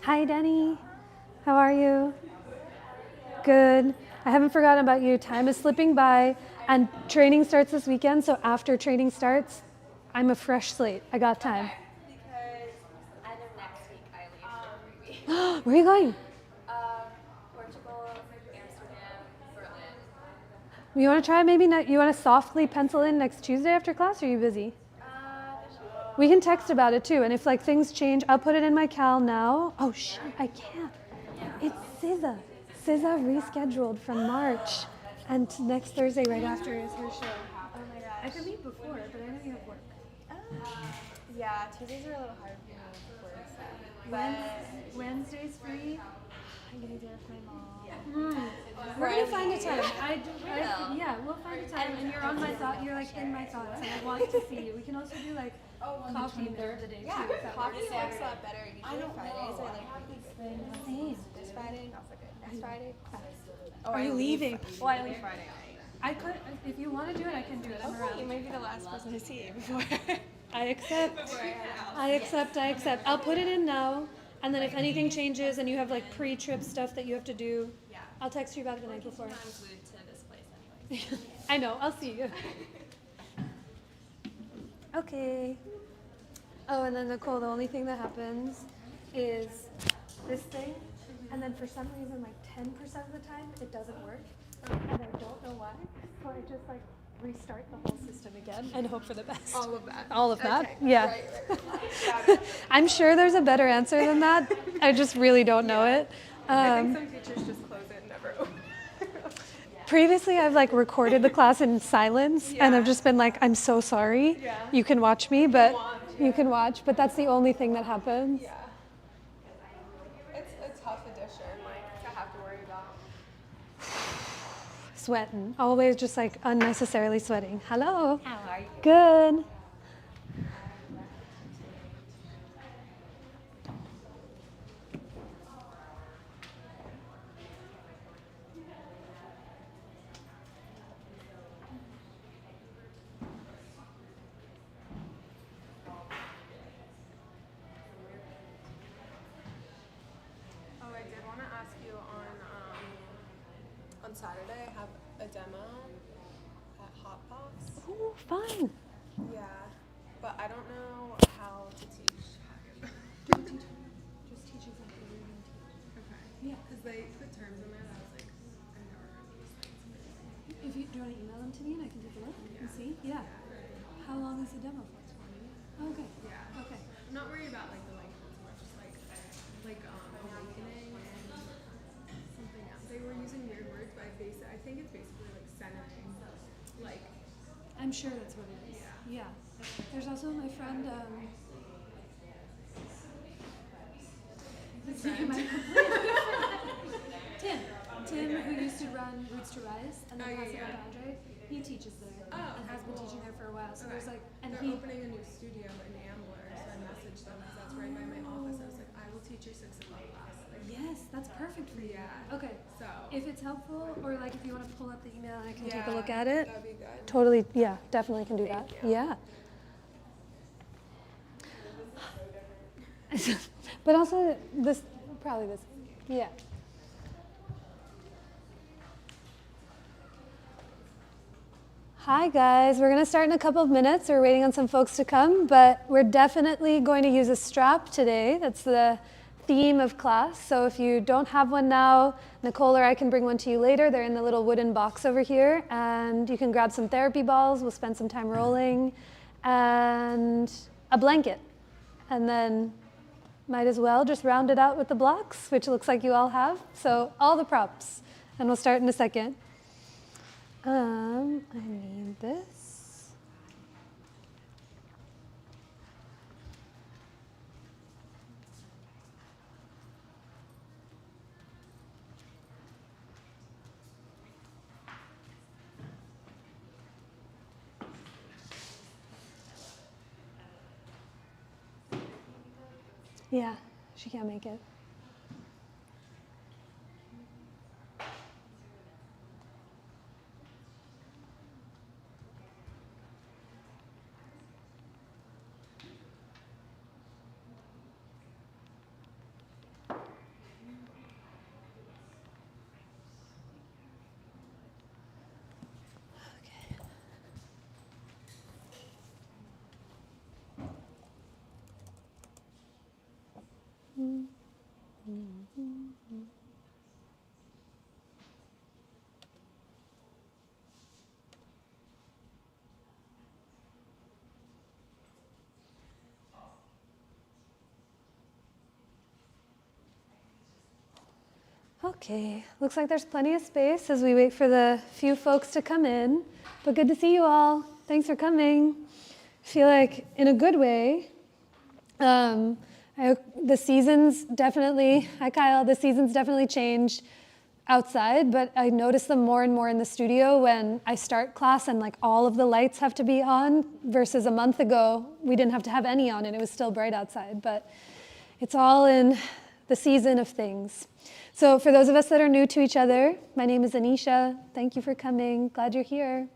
Hi, Denny. How are you? Good. I haven't forgotten about you. Time is slipping by, and training starts this weekend, so after training starts, I'm a fresh slate. I got time. Because end of next week I leave for 3 weeks. Where are you going? Portugal, Amsterdam, Berlin. You want to try maybe not, you want to softly pencil in next Tuesday after class, or are you busy? We can text about it too, and if like things change, I'll put it in my cal now. Oh shoot, I can't. It's SZA. SZA rescheduled from March, and next Thursday right after is her show. Oh my gosh. I could meet before, but I know you have work. Yeah, Tuesdays are a little hard for me with work stuff. But Wednesday's free. I'm gonna do it with my mom. We're gonna find a time. will. Yeah, we'll find a time. And you're on my thought. You're like in my thoughts, and I want to see you. We can also do like coffee middle of the day Yeah, too. if that coffee works. works a lot better. Usually Fridays are like really good. Same. This Friday, not so good. Next Friday, Are you leaving? well, I leave Friday night. I could. If you want to do it, I can do it. I'm You around. might be the last person to see you before. I accept. I accept. I'll put it in now, and then if anything changes and you have like pre-trip stuff that you have to do, I'll text you about it the night before. I'm glued to this place anyway. I know. I'll see you. Okay. Oh, and then Nicole, the only thing that happens is this thing, and then for some reason, like 10% of the time, it doesn't work, and I don't know why. So I just like restart the whole system again and hope for the best. All of that. All of that? Okay. Yeah. Right. Got it. I'm sure there's a better answer than that. I just really don't know it. I think some teachers just close it and never open. Previously, I've like recorded the class in silence, and I've just been like, "I'm so sorry. Yeah. You can watch me, but you can watch." But that's the only thing that happens. Yeah. It's a tough addition, like, to have to worry about. Sweating, always just like unnecessarily sweating. Hello. How are you? Good. Oh, I did want to ask you on Saturday, I have a demo at Hotbox. Oh, fun. Yeah, but I don't know how to teach. Just teach exactly what you're going to teach. Okay. Yeah. Because they put terms in there that I was like, I've never heard of these things. If you do you want to email them to me and I can take a look and see? Yeah. How long is the demo for? Okay. Yeah. Okay. I'm not worried about like the length as much, just like awakening and something else. They were using weird words, but I think it's basically like centering, like. I'm sure that's what it is. Yeah. There's also my friend. Tim, who used to run Roots to Rise and then pass it on to Andre. He teaches there and has been teaching there for a while. So there's like, and They're opening a new studio in Ambler, so I messaged them because that's right by my office. I was like, I will teach your 6 o'clock class. Like, yes, that's perfect for you. Yeah. Okay. So. If it's helpful, or like if you want to pull up the email and I can take a look at it. That'd be good. Totally, yeah, definitely can do Thank that. you. Yeah. But also probably this, yeah. Hi guys, we're gonna start in a couple of minutes. We're waiting on some folks to come, but we're definitely going to use a strap today. That's the theme of class. So if you don't have one now, Nicole or I can bring one to you later. They're in the little wooden box over here, and you can grab some therapy balls. We'll spend some time rolling, and a blanket. And then might as well just round it out with the blocks, which looks like you all have. So all the props, and we'll start in a second. I need this. Yeah, she can't make it. Okay, looks like there's plenty of space as we wait for the few folks to come in. But good to see you all. Thanks for coming. I feel like in a good way. The seasons definitely, hi Kyle, the seasons definitely change outside, but I notice them more and more in the studio when I start class and like all of the lights have to be on versus a month ago, we didn't have to have any on and it was still bright outside, but it's all in the season of things. So for those of us that are new to each other, my name is Anisha. Thank you for coming. Glad you're here.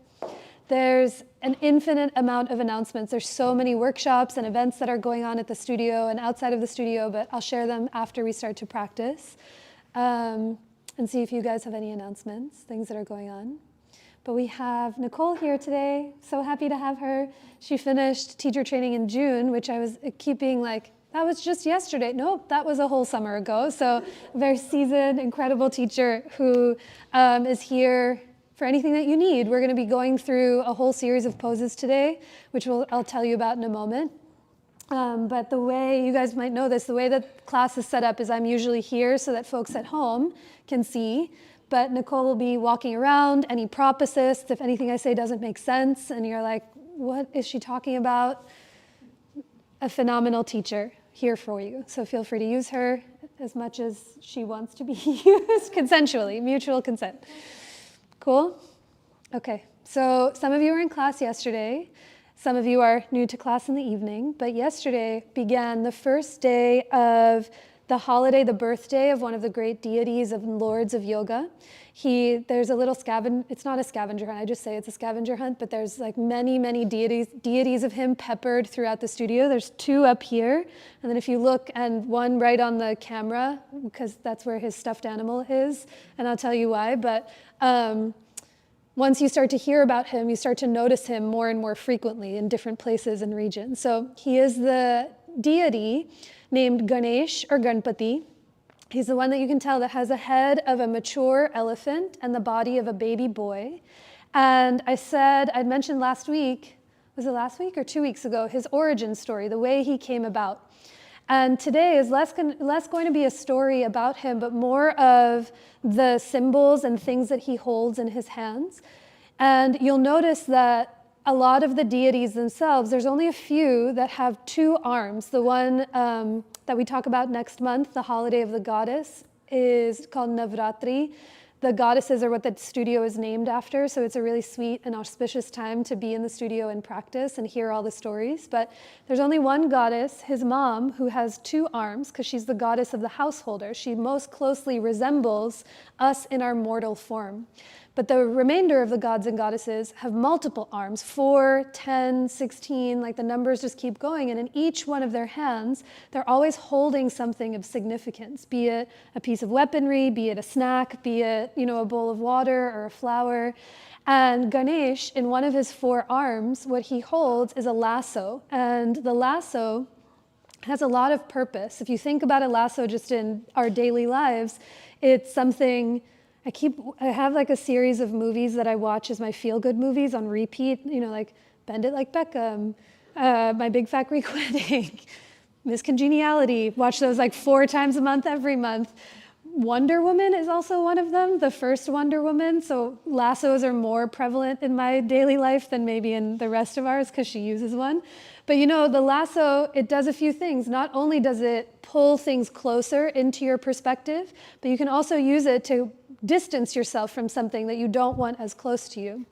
There's an infinite amount of announcements. There's so many workshops and events that are going on at the studio and outside of the studio, but I'll share them after we start to practice and see if you guys have any announcements, things that are going on. But we have Nicole here today. So happy to have her. She finished teacher training in June, which I was keeping like, that was just yesterday. Nope, that was a whole summer ago. So a very seasoned, incredible teacher who is here for anything that you need. We're going to be going through a whole series of poses today, which I'll tell you about in a moment. But the way, you guys might know this, the way that class is set up is I'm usually here so that folks at home can see. But Nicole will be walking around, any prop assist, if anything I say doesn't make sense, and you're like, what is she talking about? A phenomenal teacher here for you. So feel free to use her as much as she wants to be used consensually, mutual consent. Cool? Okay, so some of you were in class yesterday. Some of you are new to class in the evening, but yesterday began the first day of the holiday, the birthday of one of the great deities of lords of yoga. There's a little it's not a scavenger hunt, I just say it's a scavenger hunt, but there's like many, many deities of him peppered throughout the studio. There's 2 up here, and then if you look, and 1 right on the camera, because that's where his stuffed animal is, and I'll tell you why, but once you start to hear about him, you start to notice him more and more frequently in different places and regions. So he is the deity named Ganesh or Ganpati. He's the one that you can tell that has a head of a mature elephant and the body of a baby boy. And I'd mentioned last week, was it last week or 2 weeks ago, his origin story, the way he came about. And today is less going to be a story about him, but more of the symbols and things that he holds in his hands. And you'll notice that a lot of the deities themselves, there's only a few that have 2 arms. The one that we talk about next month, the holiday of the goddess, is called Navratri. The goddesses are what the studio is named after, so it's a really sweet and auspicious time to be in the studio and practice and hear all the stories. But there's only one goddess, his mom, who has 2 arms because she's the goddess of the householder. She most closely resembles us in our mortal form. But the remainder of the gods and goddesses have multiple arms, 4, 10, 16, like the numbers just keep going. And in each one of their hands, they're always holding something of significance, be it a piece of weaponry, be it a snack, be it, a bowl of water or a flower. And Ganesh, in one of his 4 arms, what he holds is a lasso. And the lasso has a lot of purpose. If you think about a lasso just in our daily lives, it's something... I have like a series of movies that I watch as my feel-good movies on repeat, like Bend It Like Beckham, My Big Fat Greek Wedding, Miss Congeniality, watch those like 4 times a month, every month. Wonder Woman is also one of them, the first Wonder Woman, so lassos are more prevalent in my daily life than maybe in the rest of ours because she uses one. But the lasso, it does a few things. Not only does it pull things closer into your perspective, but you can also use it to distance yourself from something that you don't want as close to you.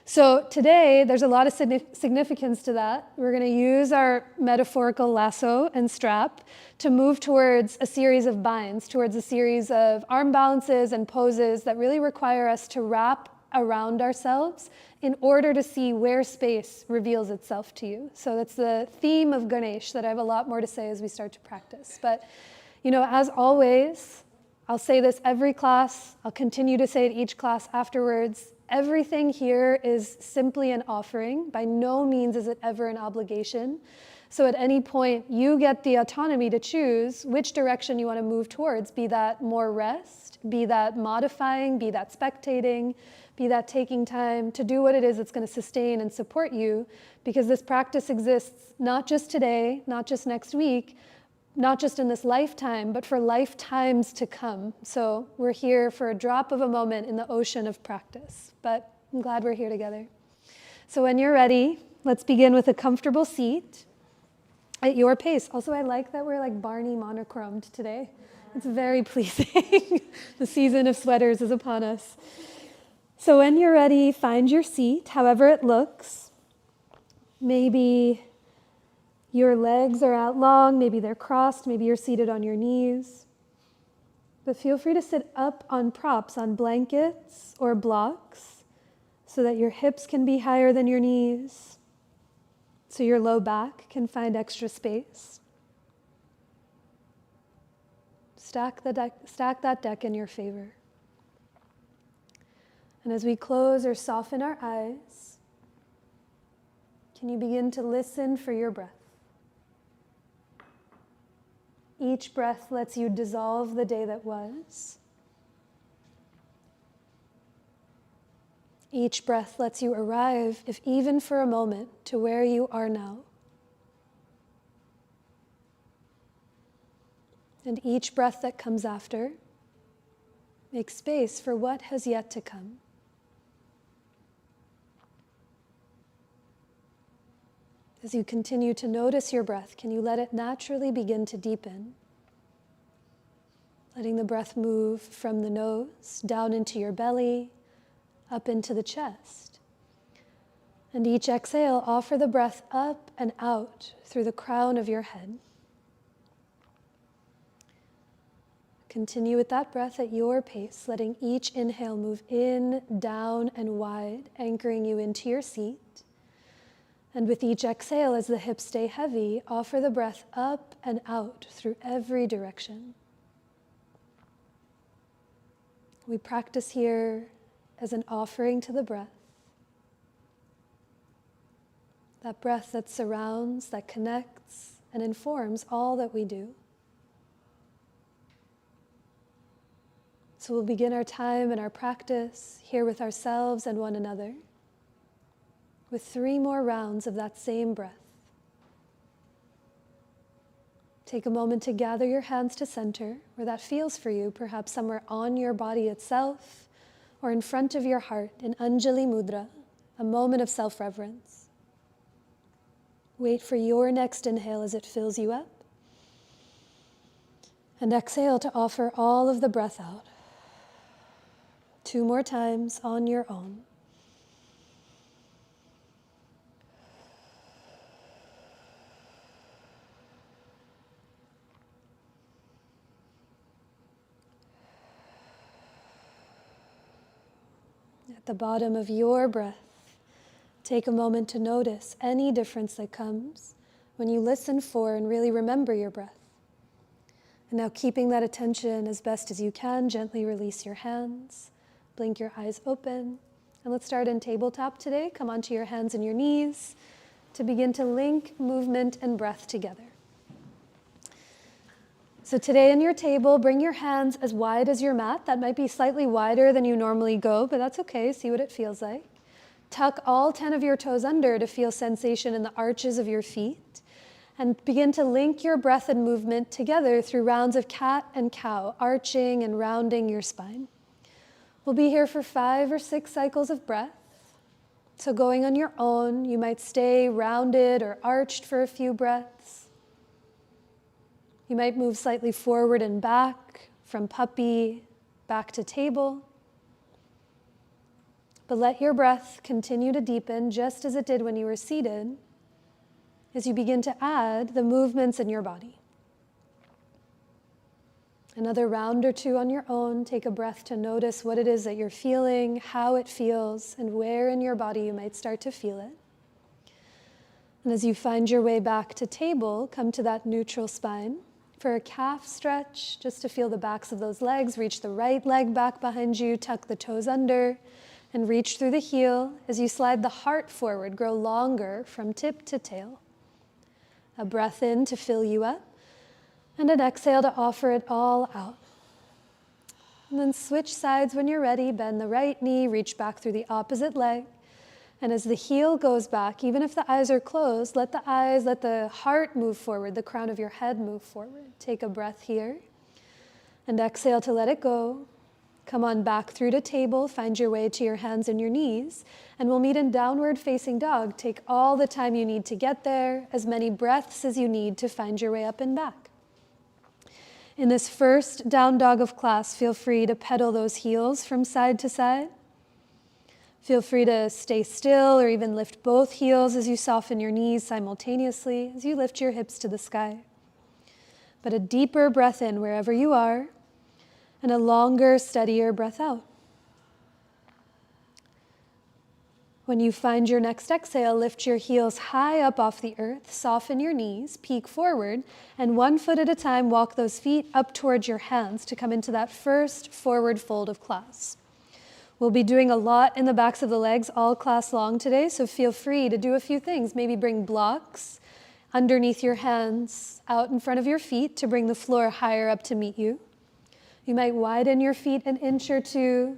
So today, there's a lot of significance to that. We're going to use our metaphorical lasso and strap to move towards a series of binds, towards a series of arm balances and poses that really require us to wrap around ourselves in order to see where space reveals itself to you. So that's the theme of Ganesh that I have a lot more to say as we start to practice. But, as always, I'll say this every class, I'll continue to say it each class afterwards. Everything here is simply an offering. By no means is it ever an obligation. So at any point, you get the autonomy to choose which direction you want to move towards, be that more rest, be that modifying, be that spectating, be that taking time to do what it is that's going to sustain and support you, because this practice exists not just today, not just next week, not just in this lifetime, but for lifetimes to come. So we're here for a drop of a moment in the ocean of practice, but I'm glad we're here together. So when you're ready, let's begin with a comfortable seat at your pace. Also, I like that we're like Barney monochromed today. It's very pleasing. The season of sweaters is upon us. So when you're ready, find your seat, however it looks. Maybe your legs are out long, maybe they're crossed, maybe you're seated on your knees. But feel free to sit up on props, on blankets or blocks, so that your hips can be higher than your knees, so your low back can find extra space. Stack that deck in your favor. And as we close or soften our eyes, can you begin to listen for your breath? Each breath lets you dissolve the day that was. Each breath lets you arrive, if even for a moment, to where you are now. And each breath that comes after makes space for what has yet to come. As you continue to notice your breath, can you let it naturally begin to deepen? Letting the breath move from the nose, down into your belly, up into the chest. And each exhale, offer the breath up and out through the crown of your head. Continue with that breath at your pace, letting each inhale move in, down, and wide, anchoring you into your seat. And with each exhale, as the hips stay heavy, offer the breath up and out through every direction. We practice here as an offering to the breath. That breath that surrounds, that connects, and informs all that we do. So we'll begin our time and our practice here with ourselves and one another, with 3 more rounds of that same breath. Take a moment to gather your hands to center, where that feels for you, perhaps somewhere on your body itself, or in front of your heart in Anjali Mudra, a moment of self-reverence. Wait for your next inhale as it fills you up. And exhale to offer all of the breath out. 2 more times on your own. At the bottom of your breath, take a moment to notice any difference that comes when you listen for and really remember your breath. And now, keeping that attention as best as you can, gently release your hands, blink your eyes open, and let's start in tabletop today. Come onto your hands and your knees to begin to link movement and breath together. So today in your table, bring your hands as wide as your mat. That might be slightly wider than you normally go, but that's okay. See what it feels like. Tuck all 10 of your toes under to feel sensation in the arches of your feet. And begin to link your breath and movement together through rounds of cat and cow, arching and rounding your spine. We'll be here for 5 or 6 cycles of breath. So going on your own, you might stay rounded or arched for a few breaths. You might move slightly forward and back, from puppy back to table. But let your breath continue to deepen just as it did when you were seated, as you begin to add the movements in your body. Another round or 2 on your own. Take a breath to notice what it is that you're feeling, how it feels, and where in your body you might start to feel it. And as you find your way back to table, come to that neutral spine. For a calf stretch, just to feel the backs of those legs, reach the right leg back behind you, tuck the toes under, and reach through the heel. As you slide the heart forward, grow longer from tip to tail. A breath in to fill you up, and an exhale to offer it all out. And then switch sides when you're ready. Bend the right knee, reach back through the opposite leg, And as the heel goes back, even if the eyes are closed, let the heart move forward, the crown of your head move forward. Take a breath here. And exhale to let it go. Come on back through to table, find your way to your hands and your knees, and we'll meet in downward facing dog. Take all the time you need to get there, as many breaths as you need to find your way up and back. In this first down dog of class, feel free to pedal those heels from side to side. Feel free to stay still or even lift both heels as you soften your knees simultaneously, as you lift your hips to the sky. But a deeper breath in wherever you are, and a longer, steadier breath out. When you find your next exhale, lift your heels high up off the earth, soften your knees, peek forward, and 1 foot at a time, walk those feet up towards your hands to come into that first forward fold of class. We'll be doing a lot in the backs of the legs all class long today, so feel free to do a few things. Maybe bring blocks underneath your hands, out in front of your feet to bring the floor higher up to meet you. You might widen your feet an inch or two.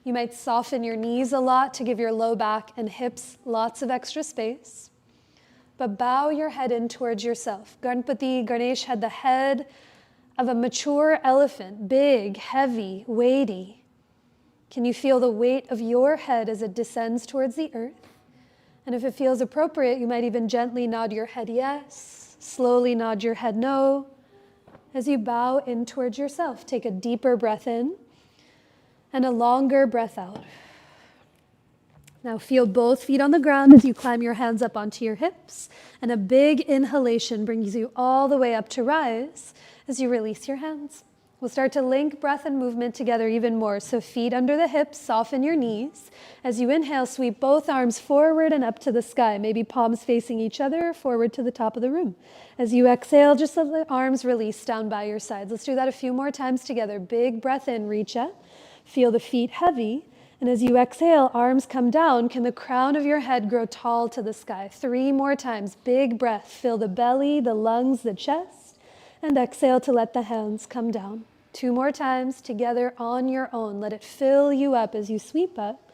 You might soften your knees a lot to give your low back and hips lots of extra space. But bow your head in towards yourself. Ganesh had the head of a mature elephant, big, heavy, weighty. Can you feel the weight of your head as it descends towards the earth? And if it feels appropriate, you might even gently nod your head yes, slowly nod your head no. As you bow in towards yourself, take a deeper breath in and a longer breath out. Now feel both feet on the ground as you climb your hands up onto your hips, and a big inhalation brings you all the way up to rise as you release your hands. We'll start to link breath and movement together even more. So feet under the hips, soften your knees. As you inhale, sweep both arms forward and up to the sky, maybe palms facing each other, forward to the top of the room. As you exhale, just let the arms release down by your sides. Let's do that a few more times together. Big breath in, reach up. Feel the feet heavy. And as you exhale, arms come down. Can the crown of your head grow tall to the sky? 3 more times. Big breath. Fill the belly, the lungs, the chest. And exhale to let the hands come down. 2 more times together on your own. Let it fill you up as you sweep up.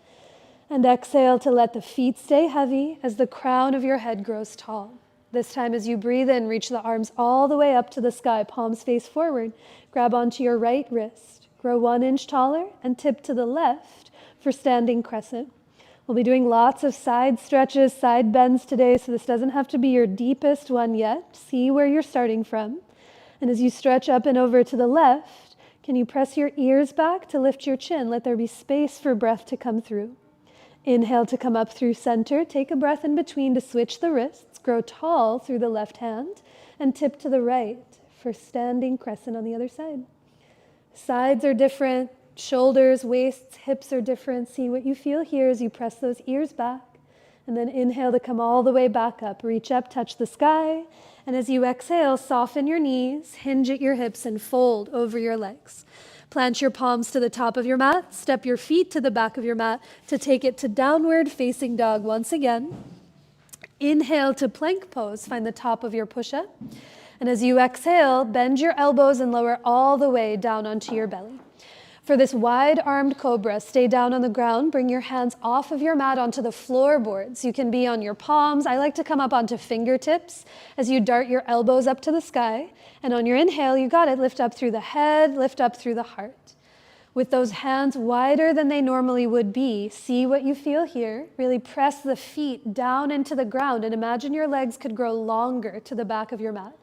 And exhale to let the feet stay heavy as the crown of your head grows tall. This time as you breathe in, reach the arms all the way up to the sky, palms face forward. Grab onto your right wrist. Grow 1 inch taller and tip to the left for standing crescent. We'll be doing lots of side stretches, side bends today, so this doesn't have to be your deepest one yet. See where you're starting from. And as you stretch up and over to the left, can you press your ears back to lift your chin? Let there be space for breath to come through. Inhale to come up through center. Take a breath in between to switch the wrists. Grow tall through the left hand and tip to the right for standing crescent on the other side. Sides are different. Shoulders, waists, hips are different. See what you feel here as you press those ears back. And then inhale to come all the way back up. Reach up, touch the sky. And as you exhale, soften your knees, hinge at your hips, and fold over your legs. Plant your palms to the top of your mat. Step your feet to the back of your mat to take it to downward facing dog once again. Inhale to plank pose. Find the top of your push-up. And as you exhale, bend your elbows and lower all the way down onto your belly. For this wide-armed cobra, stay down on the ground. Bring your hands off of your mat onto the floorboards. You can be on your palms. I like to come up onto fingertips as you dart your elbows up to the sky. And on your inhale, you got it. Lift up through the head, lift up through the heart. With those hands wider than they normally would be, see what you feel here. Really press the feet down into the ground and imagine your legs could grow longer to the back of your mat.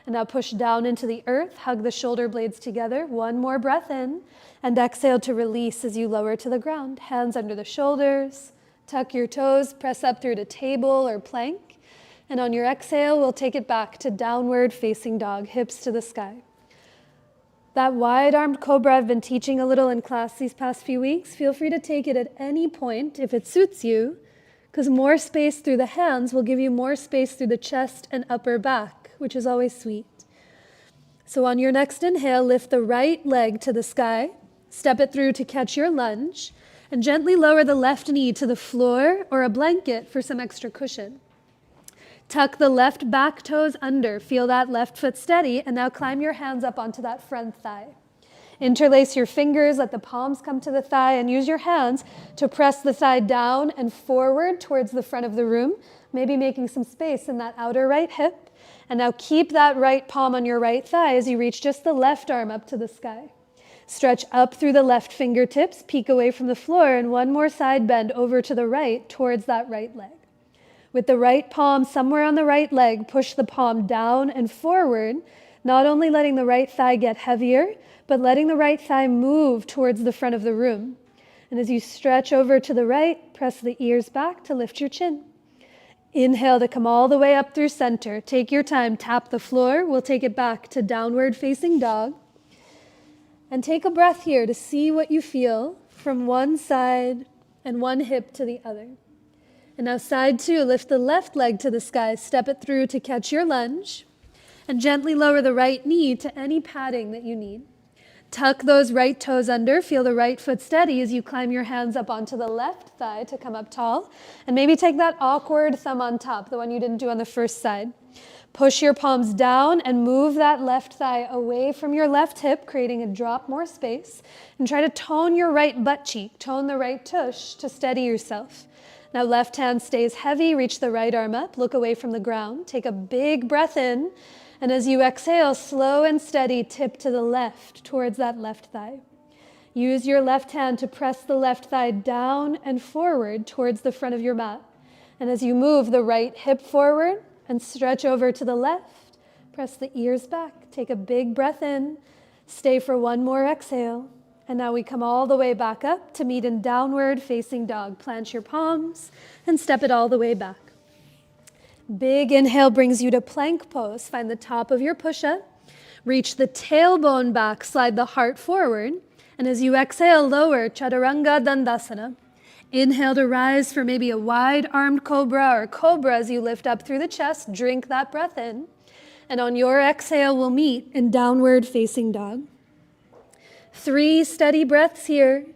And now push down into the earth, hug the shoulder blades together. 1 more breath in, and exhale to release as you lower to the ground. Hands under the shoulders, tuck your toes, press up through to table or plank. And on your exhale, we'll take it back to downward facing dog, hips to the sky. That wide-armed cobra I've been teaching a little in class these past few weeks, feel free to take it at any point if it suits you, because more space through the hands will give you more space through the chest and upper back, which is always sweet. So on your next inhale, lift the right leg to the sky, step it through to catch your lunge, and gently lower the left knee to the floor or a blanket for some extra cushion. Tuck the left back toes under, feel that left foot steady, and now climb your hands up onto that front thigh. Interlace your fingers, let the palms come to the thigh, and use your hands to press the thigh down and forward towards the front of the room, maybe making some space in that outer right hip. And now keep that right palm on your right thigh as you reach just the left arm up to the sky. Stretch up through the left fingertips, peek away from the floor, and one more side bend over to the right towards that right leg. With the right palm somewhere on the right leg, push the palm down and forward, not only letting the right thigh get heavier, but letting the right thigh move towards the front of the room. And as you stretch over to the right, press the ears back to lift your chin. Inhale to come all the way up through center. Take your time, tap the floor. We'll take it back to downward facing dog. And take a breath here to see what you feel from one side and one hip to the other. And now side two, lift the left leg to the sky, step it through to catch your lunge, and gently lower the right knee to any padding that you need. Tuck those right toes under, feel the right foot steady as you climb your hands up onto the left thigh to come up tall, and maybe take that awkward thumb on top, the one you didn't do on the first side. Push your palms down and move that left thigh away from your left hip, creating a drop more space. And try to tone your right butt cheek, tone the right tush to steady yourself. Now left hand stays heavy, reach the right arm up, look away from the ground. Take a big breath in, and as you exhale, slow and steady, tip to the left towards that left thigh. Use your left hand to press the left thigh down and forward towards the front of your mat. And as you move the right hip forward, and stretch over to the left. Press the ears back. Take a big breath in. Stay for one more exhale. And now we come all the way back up to meet in downward facing dog. Plant your palms and step it all the way back. Big inhale brings you to plank pose. Find the top of your push-up. Reach the tailbone back. Slide the heart forward. And as you exhale, lower Chaturanga Dandasana. Inhale to rise for maybe a wide-armed cobra or cobra as you lift up through the chest. Drink that breath in. And on your exhale, we'll meet in downward facing dog. 3 steady breaths here.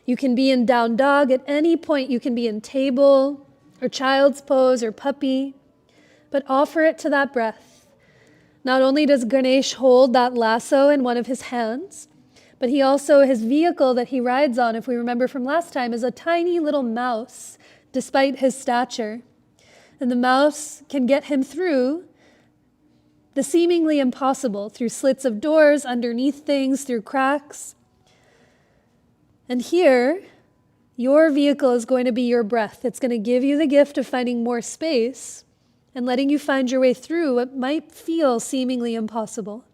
You can be in down dog at any point. You can be in table or child's pose or puppy, but offer it to that breath. Not only does Ganesh hold that lasso in one of his hands, but he also, his vehicle that he rides on, if we remember from last time, is a tiny little mouse, despite his stature. And the mouse can get him through the seemingly impossible, through slits of doors, underneath things, through cracks. And here, your vehicle is going to be your breath. It's going to give you the gift of finding more space and letting you find your way through what might feel seemingly impossible.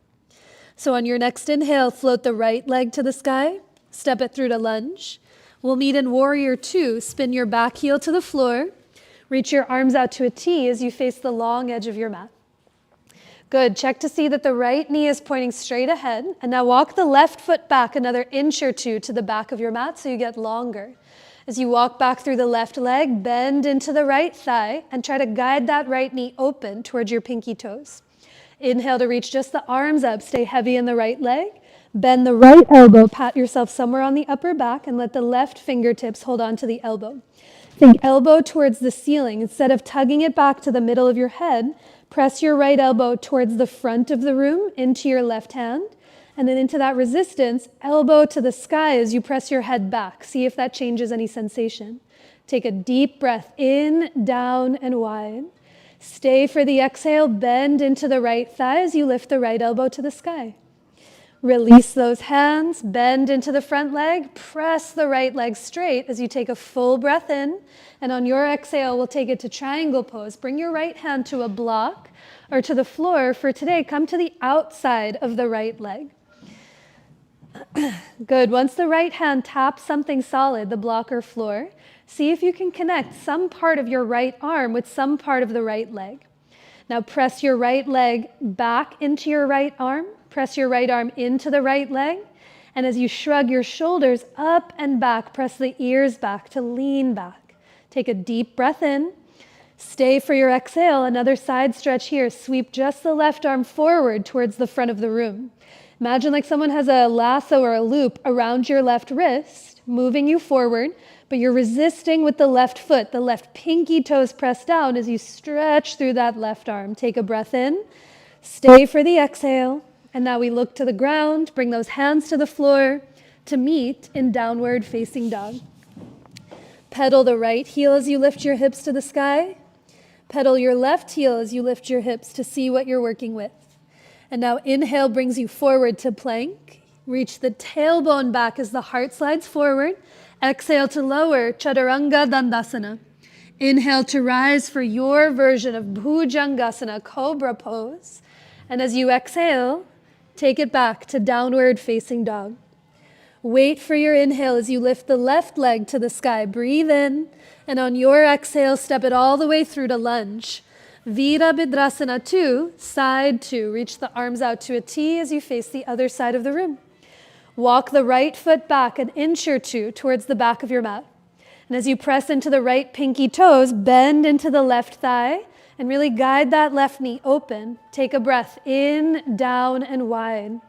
So on your next inhale, float the right leg to the sky, step it through to lunge. We'll meet in warrior 2. Spin your back heel to the floor. Reach your arms out to a T as you face the long edge of your mat. Good. Check to see that the right knee is pointing straight ahead. And now walk the left foot back another inch or 2 to the back of your mat so you get longer. As you walk back through the left leg, bend into the right thigh and try to guide that right knee open towards your pinky toes. Inhale to reach just the arms up. Stay heavy in the right leg. Bend the right elbow. Pat yourself somewhere on the upper back and let the left fingertips hold on to the elbow. Think elbow towards the ceiling. Instead of tugging it back to the middle of your head, press your right elbow towards the front of the room into your left hand. And then into that resistance, elbow to the sky as you press your head back. See if that changes any sensation. Take a deep breath in, down, and wide. Stay for the exhale, bend into the right thigh as you lift the right elbow to the sky. Release those hands, bend into the front leg, press the right leg straight as you take a full breath in. And on your exhale, we'll take it to triangle pose. Bring your right hand to a block or to the floor. For today, come to the outside of the right leg. Good. Once the right hand taps something solid, the block or floor, see if you can connect some part of your right arm with some part of the right leg. Now press your right leg back into your right arm. Press your right arm into the right leg. And as you shrug your shoulders up and back, press the ears back to lean back. Take a deep breath in. Stay for your exhale. Another side stretch here. Sweep just the left arm forward towards the front of the room. Imagine like someone has a lasso or a loop around your left wrist, moving you forward, but you're resisting with the left foot, the left pinky toes pressed down as you stretch through that left arm. Take a breath in. Stay for the exhale. And now we look to the ground, bring those hands to the floor to meet in downward facing dog. Pedal the right heel as you lift your hips to the sky. Pedal your left heel as you lift your hips to see what you're working with. And now inhale brings you forward to plank. Reach the tailbone back as the heart slides forward. Exhale to lower, Chaturanga Dandasana. Inhale to rise for your version of Bhujangasana, Cobra pose. And as you exhale, take it back to downward facing dog. Wait for your inhale as you lift the left leg to the sky. Breathe in, and on your exhale, step it all the way through to lunge. Virabhadrasana 2, side 2. Reach the arms out to a T as you face the other side of the room. Walk the right foot back an inch or two towards the back of your mat. And as you press into the right pinky toes, bend into the left thigh and really guide that left knee open. Take a breath in, down, and wide.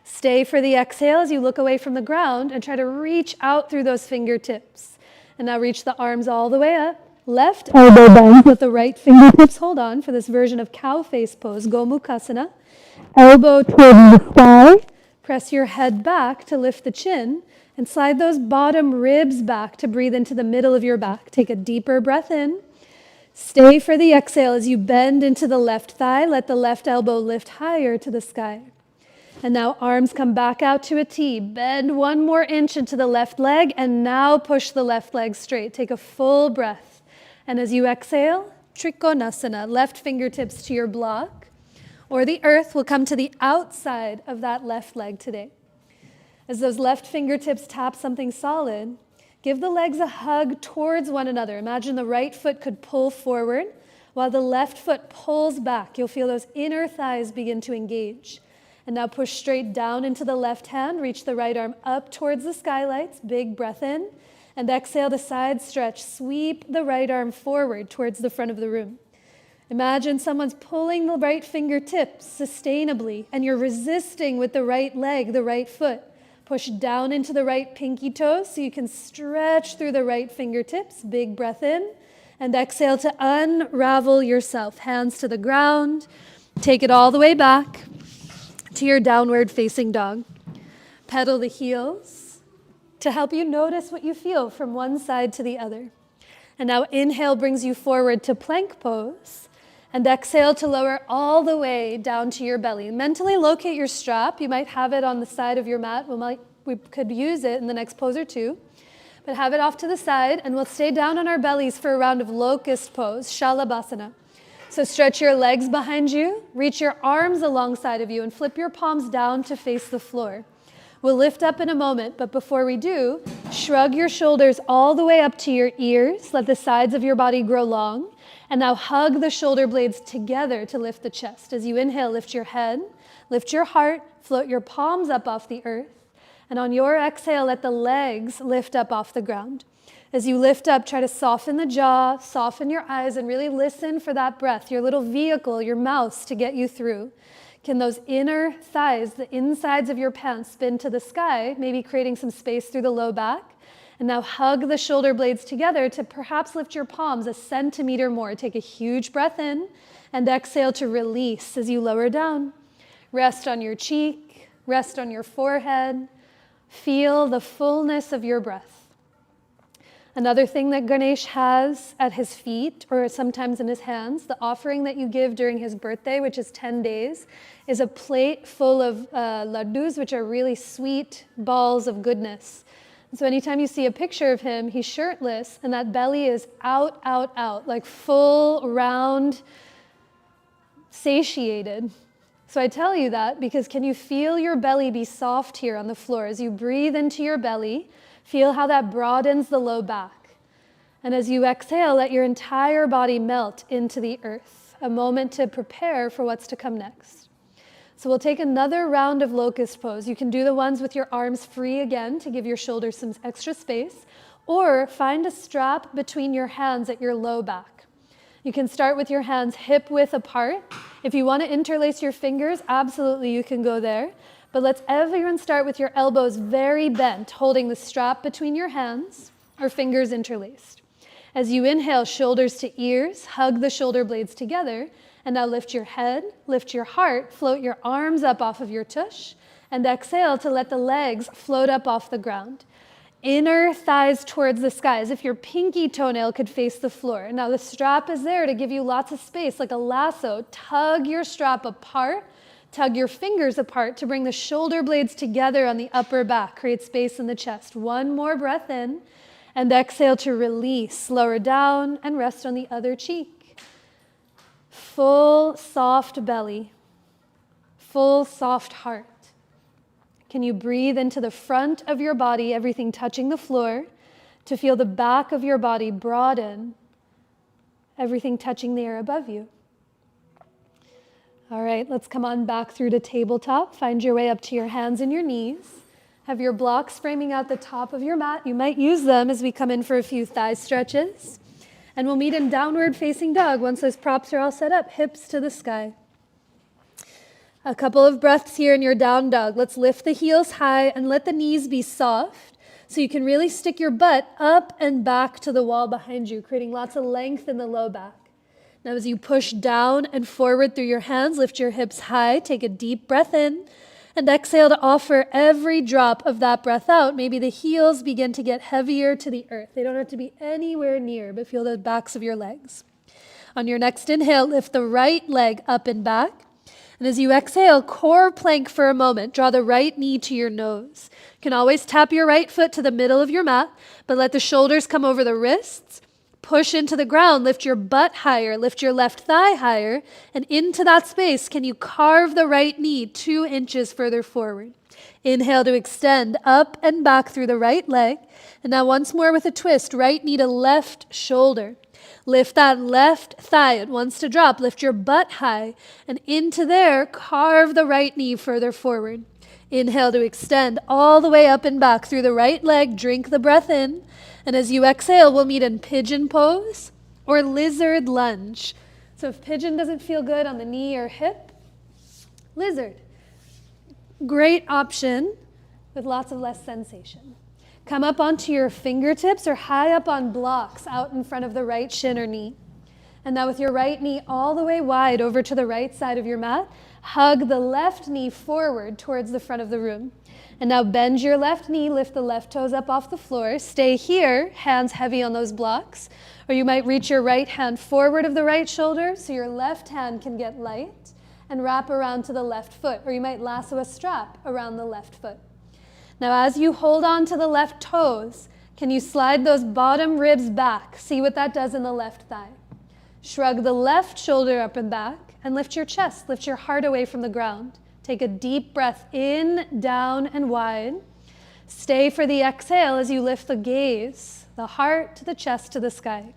Stay for the exhale as you look away from the ground and try to reach out through those fingertips. And now reach the arms all the way up. Left elbow bend with the right fingertips hold on for this version of cow face pose, Gomukhasana. Elbow towards the sky. Press your head back to lift the chin and slide those bottom ribs back to breathe into the middle of your back. Take a deeper breath in. Stay for the exhale as you bend into the left thigh. Let the left elbow lift higher to the sky. And now arms come back out to a T. Bend 1 more inch into the left leg and now push the left leg straight. Take a full breath. And as you exhale, Trikonasana, left fingertips to your block, or the earth will come to the outside of that left leg today. As those left fingertips tap something solid, give the legs a hug towards one another. Imagine the right foot could pull forward while the left foot pulls back. You'll feel those inner thighs begin to engage. And now push straight down into the left hand. Reach the right arm up towards the skylights. Big breath in. And exhale to side stretch. Sweep the right arm forward towards the front of the room. Imagine someone's pulling the right fingertips sustainably, and you're resisting with the right leg, the right foot. Push down into the right pinky toe so you can stretch through the right fingertips. Big breath in. And exhale to unravel yourself. Hands to the ground. Take it all the way back to your downward facing dog. Pedal the heels to help you notice what you feel from one side to the other. And now inhale brings you forward to plank pose. And exhale to lower all the way down to your belly. Mentally locate your strap. You might have it on the side of your mat. We could use it in the next pose or two. But have it off to the side, and we'll stay down on our bellies for a round of locust pose, Shalabhasana. So stretch your legs behind you, reach your arms alongside of you, and flip your palms down to face the floor. We'll lift up in a moment, but before we do, shrug your shoulders all the way up to your ears. Let the sides of your body grow long. And now hug the shoulder blades together to lift the chest. As you inhale, lift your head, lift your heart, float your palms up off the earth. And on your exhale, let the legs lift up off the ground. As you lift up, try to soften the jaw, soften your eyes, and really listen for that breath, your little vehicle, your mouse to get you through. Can those inner thighs, the insides of your pants, spin to the sky, maybe creating some space through the low back? And now hug the shoulder blades together to perhaps lift your palms a centimeter more. Take a huge breath in and exhale to release as you lower down. Rest on your cheek, rest on your forehead. Feel the fullness of your breath. Another thing that Ganesh has at his feet, or sometimes in his hands, the offering that you give during his birthday, which is 10 days, is a plate full of laddus, which are really sweet balls of goodness. So anytime you see a picture of him, he's shirtless, and that belly is out, out, out, like full, round, satiated. So I tell you that because can you feel your belly be soft here on the floor? As you breathe into your belly, feel how that broadens the low back. And as you exhale, let your entire body melt into the earth, a moment to prepare for what's to come next. So we'll take another round of locust pose. You can do the ones with your arms free again to give your shoulders some extra space, or find a strap between your hands at your low back. You can start with your hands hip width apart. If you want to interlace your fingers, absolutely you can go there. But let's everyone start with your elbows very bent, holding the strap between your hands or fingers interlaced. As you inhale, shoulders to ears, hug the shoulder blades together. And now lift your head, lift your heart, float your arms up off of your tush, and exhale to let the legs float up off the ground. Inner thighs towards the sky, as if your pinky toenail could face the floor. Now the strap is there to give you lots of space, like a lasso. Tug your strap apart, tug your fingers apart to bring the shoulder blades together on the upper back. Create space in the chest. One more breath in, and exhale to release. Lower down and rest on the other cheek. Full, soft belly. Full, soft heart. Can you breathe into the front of your body, everything touching the floor, to feel the back of your body broaden, everything touching the air above you? All right, let's come on back through to tabletop. Find your way up to your hands and your knees. Have your blocks framing out the top of your mat. You might use them as we come in for a few thigh stretches. And we'll meet in downward facing dog once those props are all set up, hips to the sky. A couple of breaths here in your down dog. Let's lift the heels high and let the knees be soft so you can really stick your butt up and back to the wall behind you, creating lots of length in the low back. Now as you push down and forward through your hands, lift your hips high, take a deep breath in, and exhale to offer every drop of that breath out. Maybe the heels begin to get heavier to the earth. They don't have to be anywhere near, but feel the backs of your legs. On your next inhale, lift the right leg up and back. And as you exhale, core plank for a moment. Draw the right knee to your nose. You can always tap your right foot to the middle of your mat, but let the shoulders come over the wrists. Push into the ground. Lift your butt higher. Lift your left thigh higher. And into that space, can you carve the right knee 2 inches further forward? Inhale to extend up and back through the right leg. And now once more with a twist, right knee to left shoulder. Lift that left thigh. It wants to drop. Lift your butt high. And into there, carve the right knee further forward. Inhale to extend all the way up and back through the right leg. Drink the breath in. And as you exhale, we'll meet in pigeon pose or lizard lunge. So if pigeon doesn't feel good on the knee or hip, lizard. Great option with lots of less sensation. Come up onto your fingertips or high up on blocks out in front of the right shin or knee. And now with your right knee all the way wide over to the right side of your mat, hug the left knee forward towards the front of the room. And now bend your left knee, lift the left toes up off the floor. Stay here, hands heavy on those blocks. Or you might reach your right hand forward of the right shoulder so your left hand can get light and wrap around to the left foot. Or you might lasso a strap around the left foot. Now as you hold on to the left toes, can you slide those bottom ribs back? See what that does in the left thigh. Shrug the left shoulder up and back and lift your chest, lift your heart away from the ground. Take a deep breath in, down, and wide. Stay for the exhale as you lift the gaze, the heart to the chest to the sky.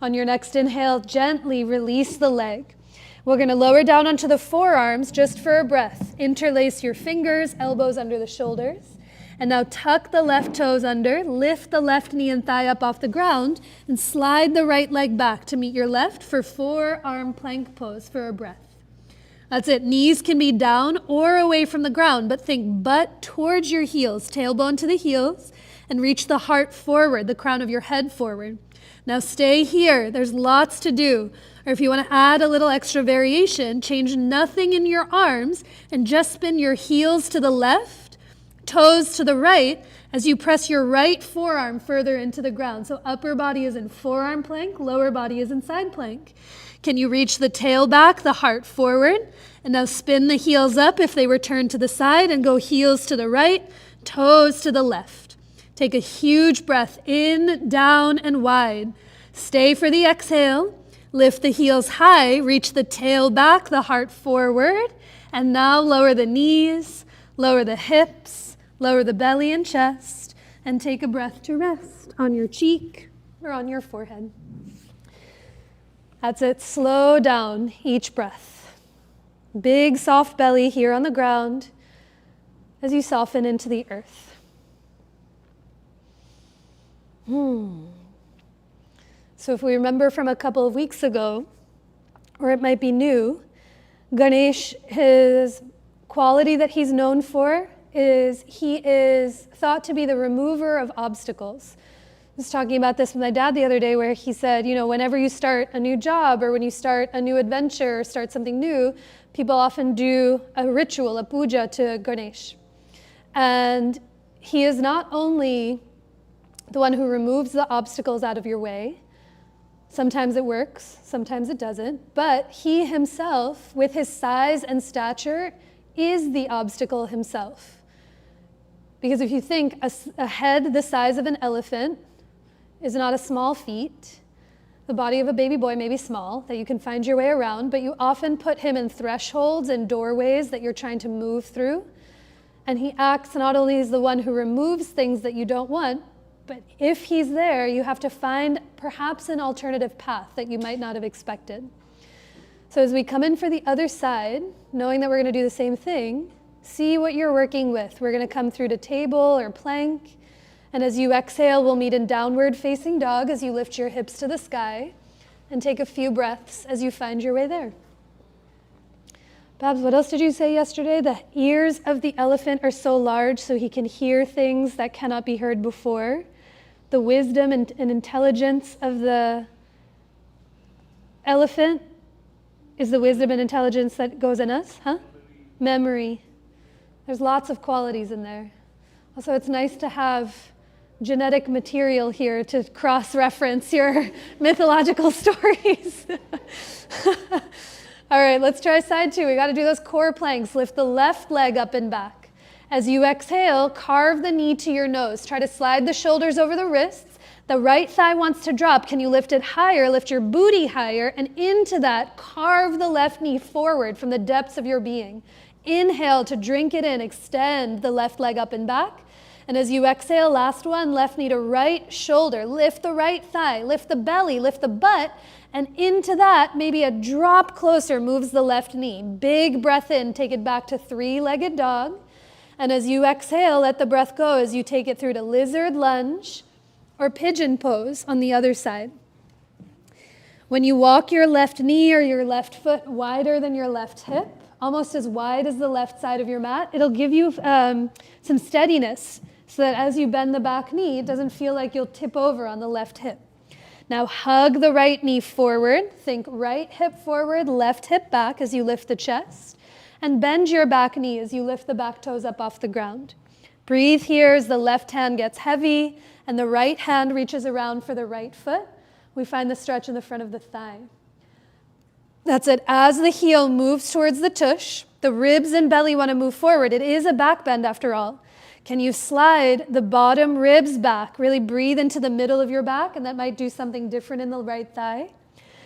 On your next inhale, gently release the leg. We're going to lower down onto the forearms just for a breath. Interlace your fingers, elbows under the shoulders. And now tuck the left toes under, lift the left knee and thigh up off the ground, and slide the right leg back to meet your left for forearm plank pose for a breath. That's it. Knees can be down or away from the ground, but think butt towards your heels, tailbone to the heels, and reach the heart forward, the crown of your head forward. Now stay here. There's lots to do. Or if you want to add a little extra variation, change nothing in your arms and just spin your heels to the left, toes to the right, as you press your right forearm further into the ground. So upper body is in forearm plank, lower body is in side plank. Can you reach the tail back, the heart forward? And now spin the heels up if they were turned to the side and go heels to the right, toes to the left. Take a huge breath in, down, and wide. Stay for the exhale. Lift the heels high, reach the tail back, the heart forward. And now lower the knees, lower the hips, lower the belly and chest, and take a breath to rest on your cheek or on your forehead. That's it. Slow down each breath. Big soft belly here on the ground as you soften into the earth. So if we remember from a couple of weeks ago, or it might be new, Ganesh, his quality that he's known for is he is thought to be the remover of obstacles. was talking about this with my dad the other day, where he said, you know, whenever you start a new job or when you start a new adventure or start something new, people often do a ritual, a puja to Ganesh. And he is not only the one who removes the obstacles out of your way. Sometimes it works, sometimes it doesn't, but he himself, with his size and stature, is the obstacle himself. Because if you think a head the size of an elephant is not a small feat, the body of a baby boy may be small, that you can find your way around, but you often put him in thresholds and doorways that you're trying to move through. And he acts not only as the one who removes things that you don't want, but if he's there, you have to find perhaps an alternative path that you might not have expected. So as we come in for the other side, knowing that we're going to do the same thing, see what you're working with. We're going to come through to table or plank. And as you exhale, we'll meet in downward facing dog as you lift your hips to the sky and take a few breaths as you find your way there. Babs, what else did you say yesterday? The ears of the elephant are so large so he can hear things that cannot be heard before. The wisdom and intelligence of the elephant is the wisdom and intelligence that goes in us, huh? Memory. There's lots of qualities in there. Also, it's nice to have genetic material here to cross-reference your mythological stories. All right, let's try side two. We got to do those core planks. Lift the left leg up and back. As you exhale, carve the knee to your nose. Try to slide the shoulders over the wrists. The right thigh wants to drop. Can you lift it higher? Lift your booty higher, and into that, carve the left knee forward from the depths of your being. Inhale to drink it in. Extend the left leg up and back. And as you exhale, last one, left knee to right shoulder. Lift the right thigh, lift the belly, lift the butt, and into that, maybe a drop closer moves the left knee. Big breath in, take it back to three-legged dog. And as you exhale, let the breath go as you take it through to lizard lunge or pigeon pose on the other side. When you walk your left knee or your left foot wider than your left hip, almost as wide as the left side of your mat, it'll give you some steadiness so that as you bend the back knee, it doesn't feel like you'll tip over on the left hip. Now hug the right knee forward. Think right hip forward, left hip back as you lift the chest. And bend your back knee as you lift the back toes up off the ground. Breathe here as the left hand gets heavy and the right hand reaches around for the right foot. We find the stretch in the front of the thigh. That's it. As the heel moves towards the tush, the ribs and belly want to move forward. It is a back bend after all. Can you slide the bottom ribs back? Really breathe into the middle of your back, and that might do something different in the right thigh.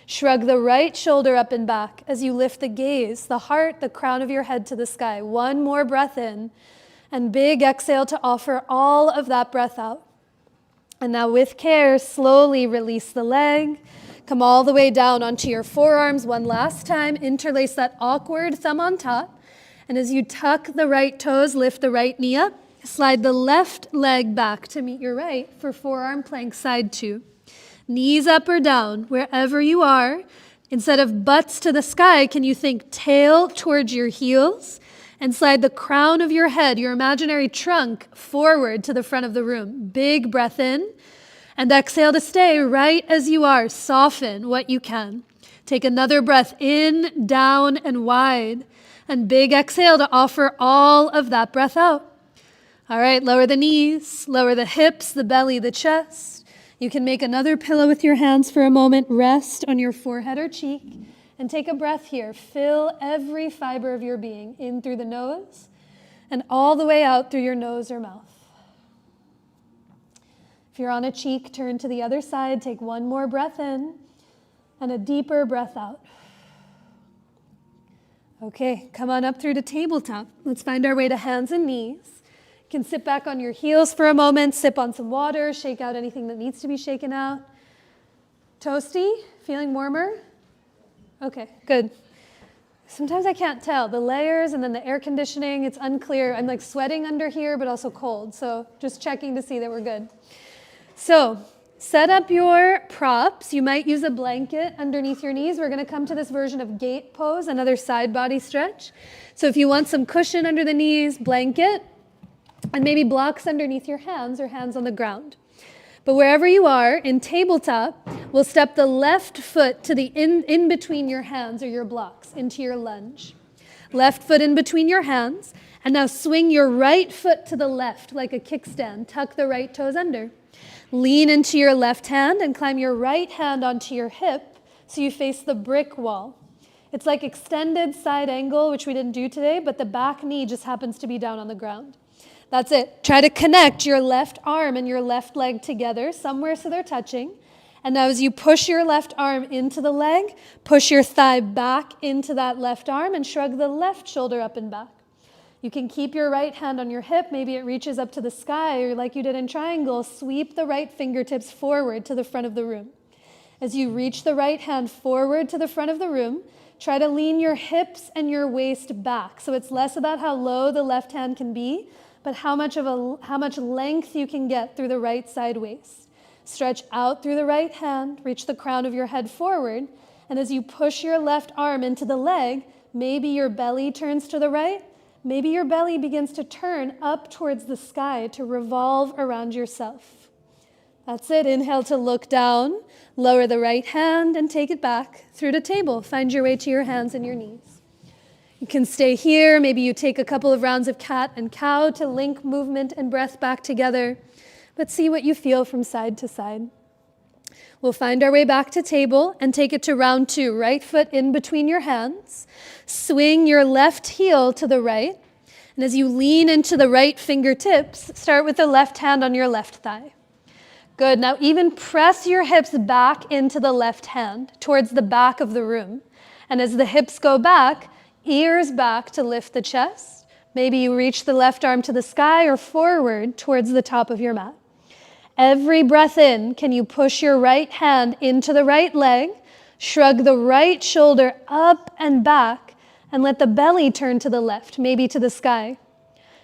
Shrug the right shoulder up and back as you lift the gaze, the heart, the crown of your head to the sky. One more breath in, and big exhale to offer all of that breath out. And now with care, slowly release the leg. Come all the way down onto your forearms one last time. Interlace that awkward thumb on top. And as you tuck the right toes, lift the right knee up. Slide the left leg back to meet your right for forearm plank side two. Knees up or down, wherever you are. Instead of butts to the sky, can you think tail towards your heels? And slide the crown of your head, your imaginary trunk, forward to the front of the room. Big breath in. And exhale to stay right as you are. Soften what you can. Take another breath in, down, and wide. And big exhale to offer all of that breath out. All right, lower the knees, lower the hips, the belly, the chest. You can make another pillow with your hands for a moment. Rest on your forehead or cheek. And take a breath here. Fill every fiber of your being in through the nose and all the way out through your nose or mouth. If you're on a cheek, turn to the other side. Take one more breath in and a deeper breath out. Okay, come on up through to tabletop. Let's find our way to hands and knees. You can sit back on your heels for a moment, sip on some water, shake out anything that needs to be shaken out. Toasty? Feeling warmer? Okay, good. Sometimes I can't tell. The layers and then the air conditioning, it's unclear. I'm like sweating under here, but also cold. So just checking to see that we're good. So set up your props. You might use a blanket underneath your knees. We're going to come to this version of gate pose, another side body stretch. So if you want some cushion under the knees, blanket, and maybe blocks underneath your hands or hands on the ground. But wherever you are, in tabletop, we'll step the left foot to the in between your hands or your blocks into your lunge. Left foot in between your hands, and now swing your right foot to the left like a kickstand. Tuck the right toes under. Lean into your left hand and climb your right hand onto your hip so you face the brick wall. It's like extended side angle, which we didn't do today, but the back knee just happens to be down on the ground. That's it. Try to connect your left arm and your left leg together somewhere so they're touching. And now as you push your left arm into the leg, push your thigh back into that left arm and shrug the left shoulder up and back. You can keep your right hand on your hip. Maybe it reaches up to the sky, or like you did in triangle, sweep the right fingertips forward to the front of the room. As you reach the right hand forward to the front of the room, try to lean your hips and your waist back. So it's less about how low the left hand can be, but how much length you can get through the right side waist. Stretch out through the right hand, reach the crown of your head forward, and as you push your left arm into the leg, maybe your belly turns to the right, maybe your belly begins to turn up towards the sky to revolve around yourself. That's it. Inhale to look down, lower the right hand and take it back through the table. Find your way to your hands and your knees. You can stay here. Maybe you take a couple of rounds of cat and cow to link movement and breath back together, but see what you feel from side to side. We'll find our way back to table and take it to round 2. Right foot in between your hands. Swing your left heel to the right. And as you lean into the right fingertips, start with the left hand on your left thigh. Good. Now even press your hips back into the left hand towards the back of the room. And as the hips go back, ears back to lift the chest. Maybe you reach the left arm to the sky or forward towards the top of your mat. Every breath in, can you push your right hand into the right leg, shrug the right shoulder up and back, and let the belly turn to the left, maybe to the sky.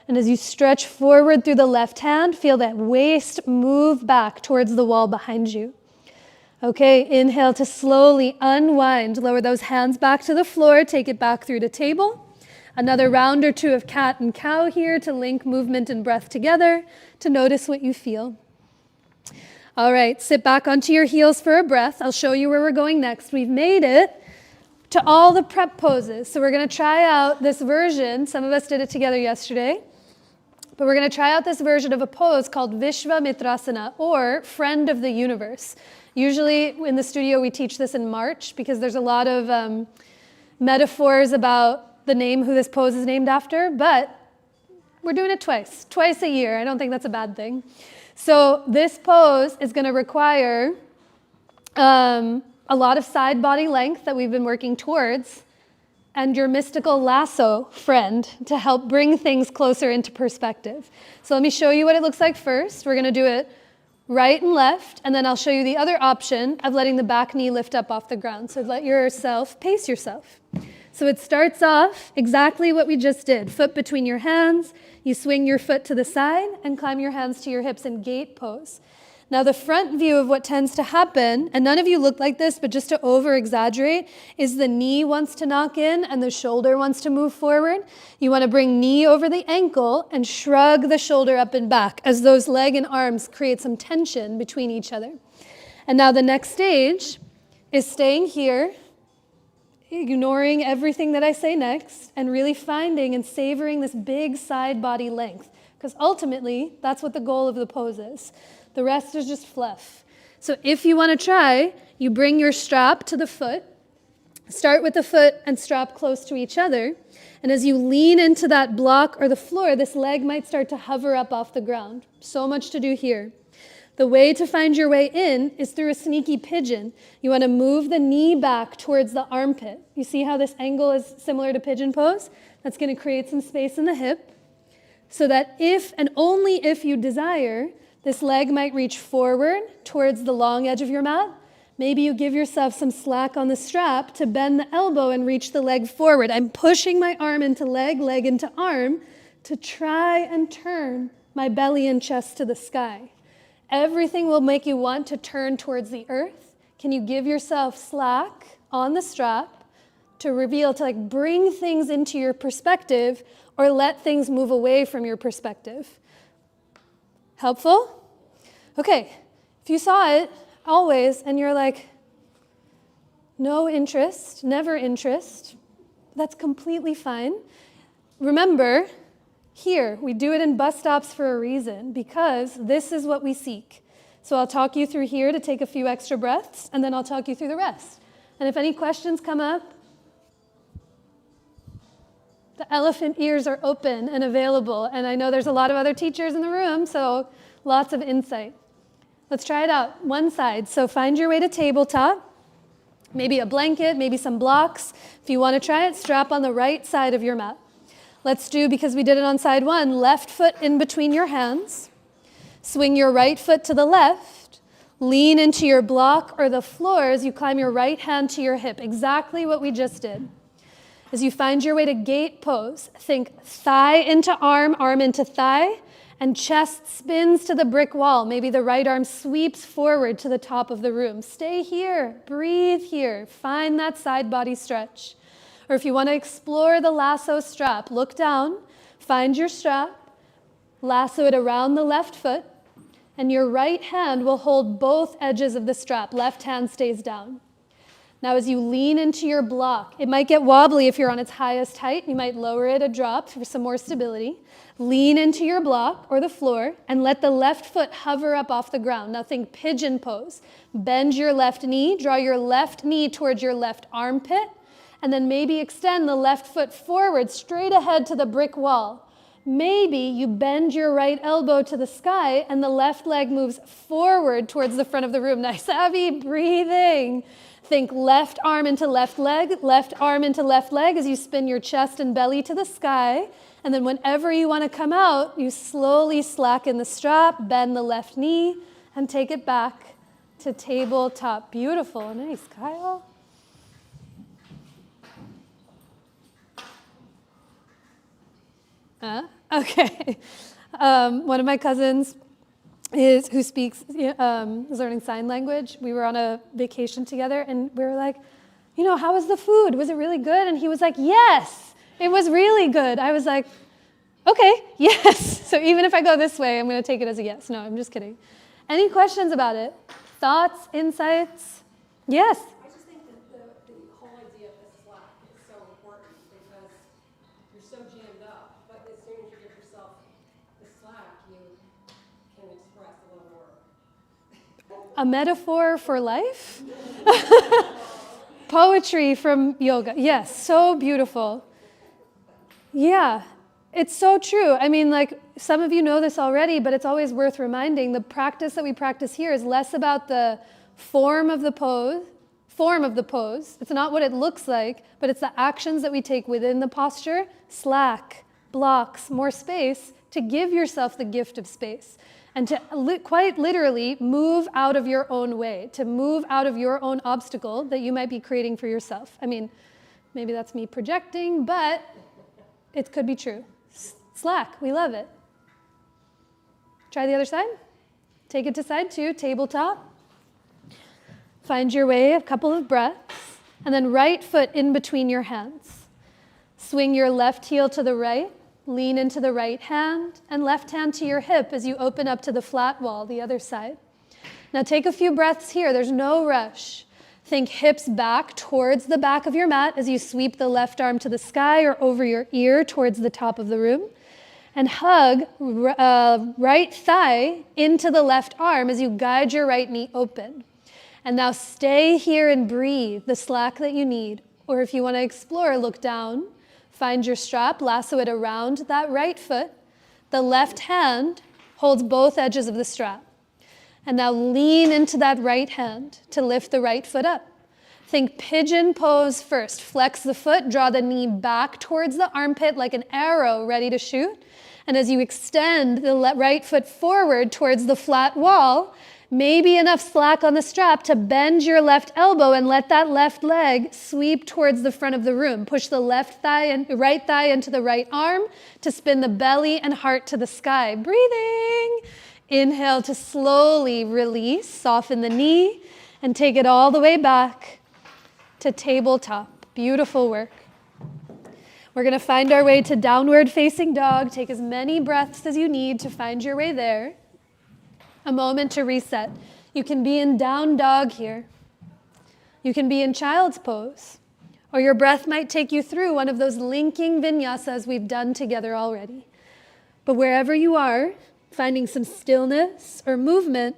And as you stretch forward through the left hand, feel that waist move back towards the wall behind you. Okay, inhale to slowly unwind. Lower those hands back to the floor. Take it back through the table. Another round or 2 of cat and cow here to link movement and breath together, to notice what you feel. All right, sit back onto your heels for a breath. I'll show you where we're going next. We've made it to all the prep poses. So we're going to try out this version. Some of us did it together yesterday. But we're going to try out this version of a pose called Vishwamitrasana, or Friend of the Universe. Usually in the studio we teach this in March because there's a lot of metaphors about the name, who this pose is named after, but we're doing it twice a year. I don't think that's a bad thing. So this pose is going to require a lot of side body length that we've been working towards, and your mystical lasso friend to help bring things closer into perspective. So let me show you what it looks like first. We're going to do it right and left, and then I'll show you the other option of letting the back knee lift up off the ground. So let yourself pace yourself. So it starts off exactly what we just did. Foot between your hands, you swing your foot to the side and climb your hands to your hips in gate pose. Now the front view of what tends to happen, and none of you look like this, but just to over-exaggerate, is the knee wants to knock in and the shoulder wants to move forward. You want to bring knee over the ankle and shrug the shoulder up and back as those leg and arms create some tension between each other. And now the next stage is staying here, ignoring everything that I say next, and really finding and savoring this big side body length, because ultimately that's what the goal of the pose is. The rest is just fluff. So if you want to try, you bring your strap to the foot, start with the foot and strap close to each other, and as you lean into that block or the floor, this leg might start to hover up off the ground. So much to do here. The way to find your way in is through a sneaky pigeon. You want to move the knee back towards the armpit. You see how this angle is similar to pigeon pose? That's going to create some space in the hip, so that if and only if you desire, this leg might reach forward towards the long edge of your mat. Maybe you give yourself some slack on the strap to bend the elbow and reach the leg forward. I'm pushing my arm into leg, leg into arm, to try and turn my belly and chest to the sky. Everything will make you want to turn towards the earth. Can you give yourself slack on the strap to reveal, to bring things into your perspective, or let things move away from your perspective? Helpful? Okay, If you saw it always and you're like, no interest, never interest, that's completely fine. Remember, here, we do it in bus stops for a reason, because this is what we seek. So I'll talk you through here to take a few extra breaths, and then I'll talk you through the rest. And if any questions come up, the elephant ears are open and available, and I know there's a lot of other teachers in the room, so lots of insight. Let's try it out. One side, so find your way to tabletop, maybe a blanket, maybe some blocks. If you want to try it, strap on the right side of your mat. Let's do, because we did it on side one, left foot in between your hands. Swing your right foot to the left. Lean into your block or the floor as you climb your right hand to your hip. Exactly what we just did. As you find your way to gate pose, think thigh into arm, arm into thigh, and chest spins to the brick wall. Maybe the right arm sweeps forward to the top of the room. Stay here, breathe here, find that side body stretch. Or if you want to explore the lasso strap, look down, find your strap, lasso it around the left foot, and your right hand will hold both edges of the strap. Left hand stays down. Now as you lean into your block, it might get wobbly if you're on its highest height. You might lower it a drop for some more stability. Lean into your block or the floor and let the left foot hover up off the ground. Now think pigeon pose. Bend your left knee, draw your left knee towards your left armpit, and then maybe extend the left foot forward straight ahead to the brick wall. Maybe you bend your right elbow to the sky and the left leg moves forward towards the front of the room. Nice, Abby, breathing. Think left arm into left leg, left arm into left leg as you spin your chest and belly to the sky. And then whenever you want to come out, you slowly slacken the strap, bend the left knee, and take it back to tabletop. Beautiful. Nice, Kyle. Okay. One of my cousins who speaks, is learning sign language. We were on a vacation together and we were like, how was the food? Was it really good? And he was like, yes, it was really good. I was like, okay, yes. So even if I go this way, I'm going to take it as a yes. No, I'm just kidding. Any questions about it? Thoughts, insights? Yes. I just think that the whole idea of the slack is so important because you're so jammed up, but as soon as you give yourself the slack, you can express a little more. A metaphor for life? Poetry from yoga. Yes, so beautiful. Yeah, it's so true. I mean, like, some of you know this already, but it's always worth reminding. The practice that we practice here is less about the form of the pose. It's not what it looks like, but it's the actions that we take within the posture. Slack, blocks, more space to give yourself the gift of space. And to quite literally move out of your own way, to move out of your own obstacle that you might be creating for yourself. I mean, maybe that's me projecting, but it could be true. Slack, we love it. Try the other side. Take it to side two, tabletop. Find your way, a couple of breaths, and then right foot in between your hands. Swing your left heel to the right, lean into the right hand, and left hand to your hip as you open up to the flat wall, the other side. Now take a few breaths here, there's no rush. Think hips back towards the back of your mat as you sweep the left arm to the sky or over your ear towards the top of the room. And hug right thigh into the left arm as you guide your right knee open. And now stay here and breathe the slack that you need. Or if you want to explore, look down, find your strap, lasso it around that right foot. The left hand holds both edges of the strap. And now lean into that right hand to lift the right foot up. Think pigeon pose first. Flex the foot, draw the knee back towards the armpit like an arrow ready to shoot. And as you extend the right foot forward towards the flat wall, maybe enough slack on the strap to bend your left elbow and let that left leg sweep towards the front of the room. Push the left thigh and right thigh into the right arm to spin the belly and heart to the sky. Breathing. Inhale to slowly release, soften the knee, and take it all the way back to tabletop. Beautiful work. We're going to find our way to downward facing dog. Take as many breaths as you need to find your way there. A moment to reset. You can be in down dog here. You can be in child's pose. Or your breath might take you through one of those linking vinyasas we've done together already. But wherever you are, finding some stillness or movement,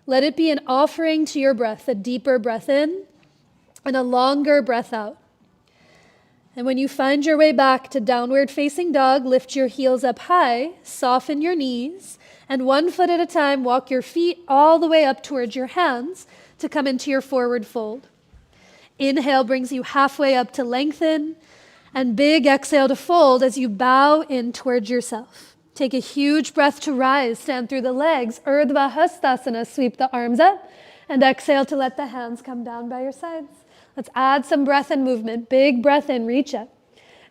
let it be an offering to your breath, a deeper breath in and a longer breath out. And when you find your way back to downward facing dog, lift your heels up high, soften your knees, and 1 foot at a time, walk your feet all the way up towards your hands to come into your forward fold. Inhale brings you halfway up to lengthen, and big exhale to fold as you bow in towards yourself. Take a huge breath to rise, stand through the legs, Urdhva Hastasana, sweep the arms up, and exhale to let the hands come down by your sides. Let's add some breath and movement. Big breath in, reach up.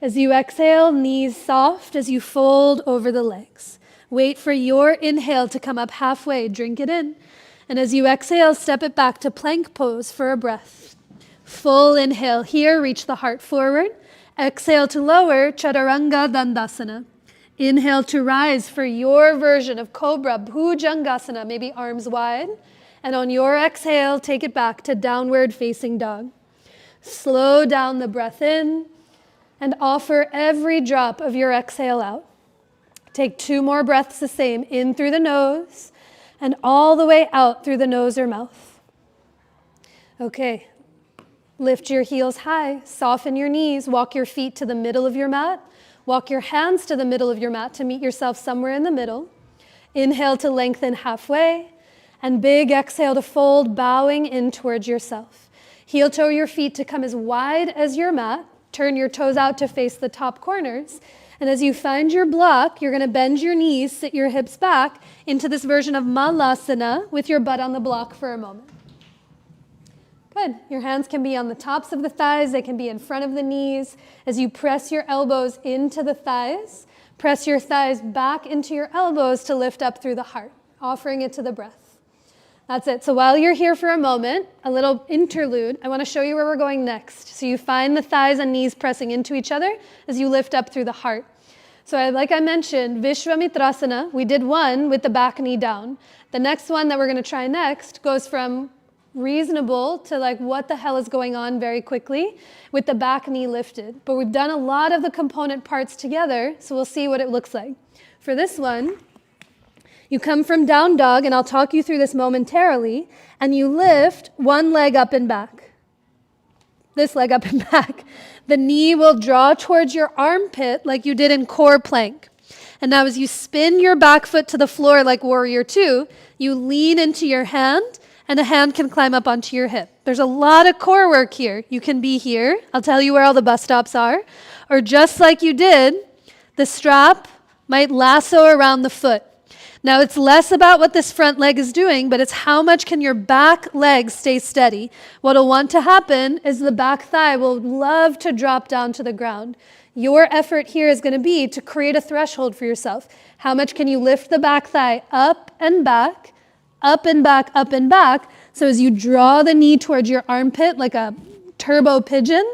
As you exhale, knees soft as you fold over the legs. Wait for your inhale to come up halfway, drink it in. And as you exhale, step it back to plank pose for a breath. Full inhale here, reach the heart forward. Exhale to lower, Chaturanga Dandasana. Inhale to rise for your version of Cobra, Bhujangasana, maybe arms wide. And on your exhale, take it back to downward facing dog. Slow down the breath in and offer every drop of your exhale out. Take 2 more breaths the same, in through the nose and all the way out through the nose or mouth. Okay, lift your heels high, soften your knees, walk your feet to the middle of your mat, walk your hands to the middle of your mat to meet yourself somewhere in the middle. Inhale to lengthen halfway, and big exhale to fold, bowing in towards yourself. Heel toe your feet to come as wide as your mat, turn your toes out to face the top corners, and as you find your block, you're going to bend your knees, sit your hips back into this version of Malasana with your butt on the block for a moment. Good. Your hands can be on the tops of the thighs. They can be in front of the knees. As you press your elbows into the thighs, press your thighs back into your elbows to lift up through the heart, offering it to the breath. That's it. So while you're here for a moment, a little interlude, I want to show you where we're going next. So you find the thighs and knees pressing into each other as you lift up through the heart. So like I mentioned, Vishwamitrasana, we did one with the back knee down. The next one that we're going to try next goes from reasonable to like what the hell is going on very quickly with the back knee lifted. But we've done a lot of the component parts together, so we'll see what it looks like. For this one, you come from down dog, and I'll talk you through this momentarily, and you lift one leg up and back. This leg up and back. The knee will draw towards your armpit like you did in core plank. And now as you spin your back foot to the floor like warrior 2, you lean into your hand, and a hand can climb up onto your hip. There's a lot of core work here. You can be here. I'll tell you where all the bus stops are. Or just like you did, the strap might lasso around the foot. Now, it's less about what this front leg is doing, but it's how much can your back leg stay steady. What'll want to happen is the back thigh will love to drop down to the ground. Your effort here is going to be to create a threshold for yourself. How much can you lift the back thigh up and back, up and back, up and back? So as you draw the knee towards your armpit like a turbo pigeon,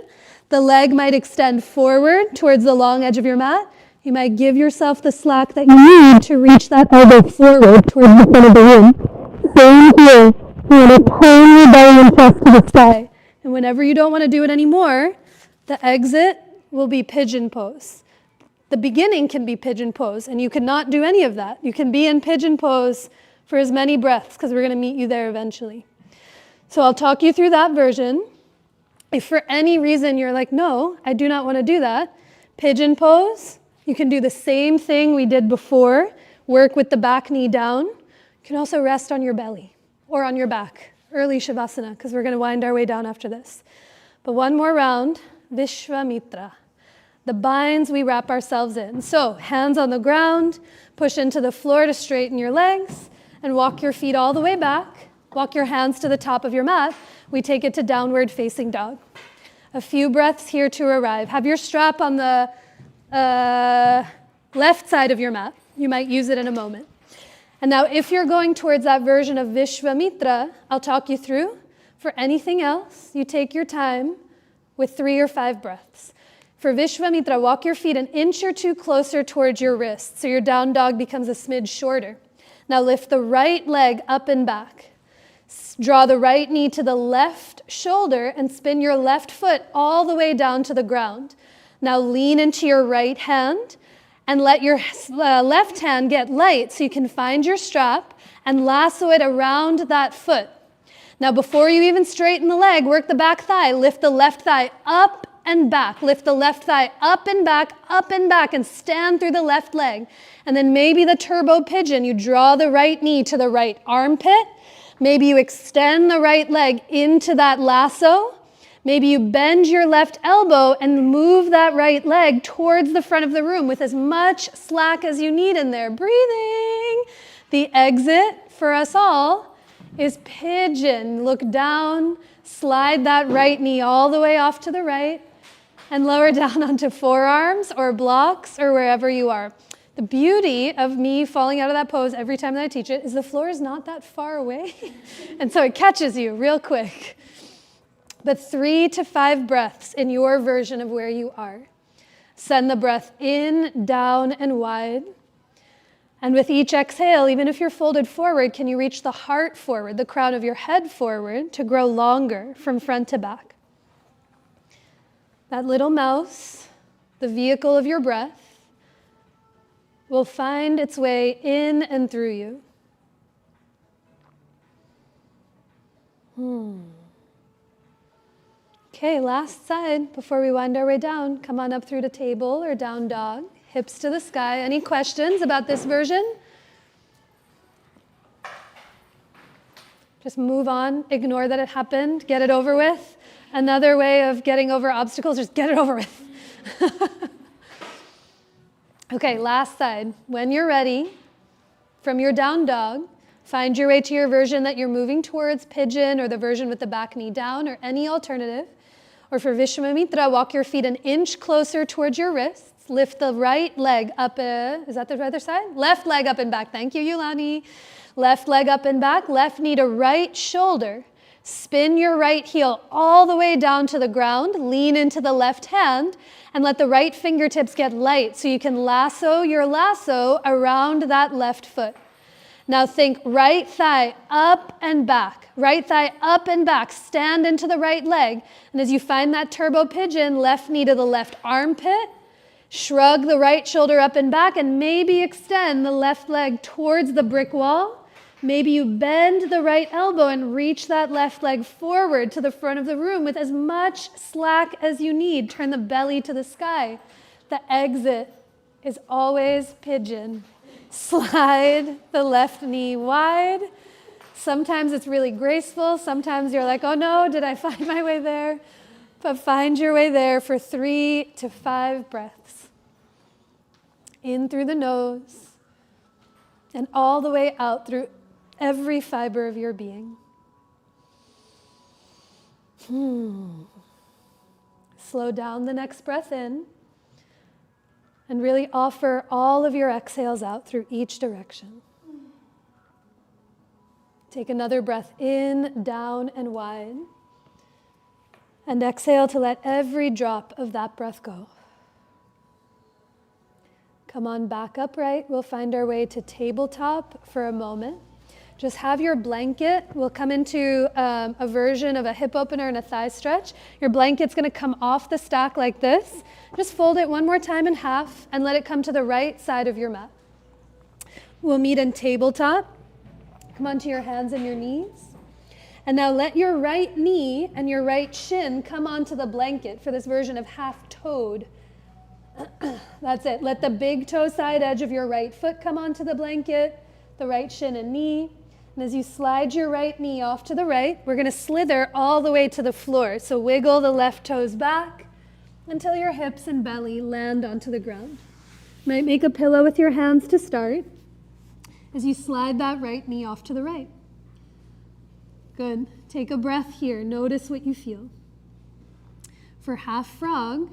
the leg might extend forward towards the long edge of your mat. You might give yourself the slack that you need to reach that elbow forward towards the front of the room. Same here. You want to turn your belly and chest to the sky. And whenever you don't want to do it anymore, the exit will be pigeon pose. The beginning can be pigeon pose, and you cannot do any of that. You can be in pigeon pose for as many breaths, because we're going to meet you there eventually. So I'll talk you through that version. If for any reason you're like, no, I do not want to do that, pigeon pose. You can do the same thing we did before, work with the back knee down. You can also rest on your belly or on your back, early Shavasana, because we're going to wind our way down after this. But one more round, Vishwamitra, the binds we wrap ourselves in. So hands on the ground, push into the floor to straighten your legs, and walk your feet all the way back. Walk your hands to the top of your mat. We take it to downward facing dog. A few breaths here to arrive. Have your strap on the left side of your mat. You might use it in a moment. And now if you're going towards that version of Vishwamitra, I'll talk you through. For anything else, you take your time with 3 or 5 breaths. For Vishwamitra, walk your feet an inch or 2 closer towards your wrist so your down dog becomes a smidge shorter. Now lift the right leg up and back. Draw the right knee to the left shoulder and spin your left foot all the way down to the ground. Now lean into your right hand and let your left hand get light so you can find your strap and lasso it around that foot. Now before you even straighten the leg, work the back thigh. Lift the left thigh up and back. Lift the left thigh up and back, and stand through the left leg. And then maybe the turbo pigeon, you draw the right knee to the right armpit. Maybe you extend the right leg into that lasso. Maybe you bend your left elbow and move that right leg towards the front of the room with as much slack as you need in there. Breathing. The exit for us all is pigeon. Look down, slide that right knee all the way off to the right, and lower down onto forearms or blocks or wherever you are. The beauty of me falling out of that pose every time that I teach it is the floor is not that far away, and so it catches you real quick. But 3 to 5 breaths in your version of where you are. Send the breath in, down, and wide. And with each exhale, even if you're folded forward, can you reach the heart forward, the crown of your head forward, to grow longer from front to back? That little mouse, the vehicle of your breath, will find its way in and through you. Okay, last side before we wind our way down. Come on up through the table or down dog, hips to the sky. Any questions about this version? Just move on, ignore that it happened, get it over with. Another way of getting over obstacles, just get it over with. Okay, last side. When you're ready, from your down dog, find your way to your version that you're moving towards, pigeon, or the version with the back knee down, or any alternative. Or for Vishwamitra, walk your feet an inch closer towards your wrists. Lift the right leg up. Is that the other side? Left leg up and back. Thank you, Yulani. Left leg up and back. Left knee to right shoulder. Spin your right heel all the way down to the ground. Lean into the left hand and let the right fingertips get light so you can lasso your lasso around that left foot. Now think right thigh up and back. Right thigh up and back. Stand into the right leg. And as you find that turbo pigeon, left knee to the left armpit. Shrug the right shoulder up and back and maybe extend the left leg towards the brick wall. Maybe you bend the right elbow and reach that left leg forward to the front of the room with as much slack as you need. Turn the belly to the sky. The exit is always pigeon. Slide the left knee wide. Sometimes it's really graceful. Sometimes you're like, oh no, did I find my way there? But find your way there for 3 to 5 breaths. In through the nose and all the way out through every fiber of your being. Slow down the next breath in and really offer all of your exhales out through each direction. Take another breath in, down, and wide. And exhale to let every drop of that breath go. Come on back upright. We'll find our way to tabletop for a moment. Just have your blanket. We'll come into a version of a hip opener and a thigh stretch. Your blanket's going to come off the stack like this. Just fold it one more time in half and let it come to the right side of your mat. We'll meet in tabletop. Come onto your hands and your knees. And now let your right knee and your right shin come onto the blanket for this version of half-toed. That's it. Let the big toe side edge of your right foot come onto the blanket, the right shin and knee. And as you slide your right knee off to the right, we're going to slither all the way to the floor. So wiggle the left toes back until your hips and belly land onto the ground. You might make a pillow with your hands to start as you slide that right knee off to the right. Good. Take a breath here. Notice what you feel. For half frog,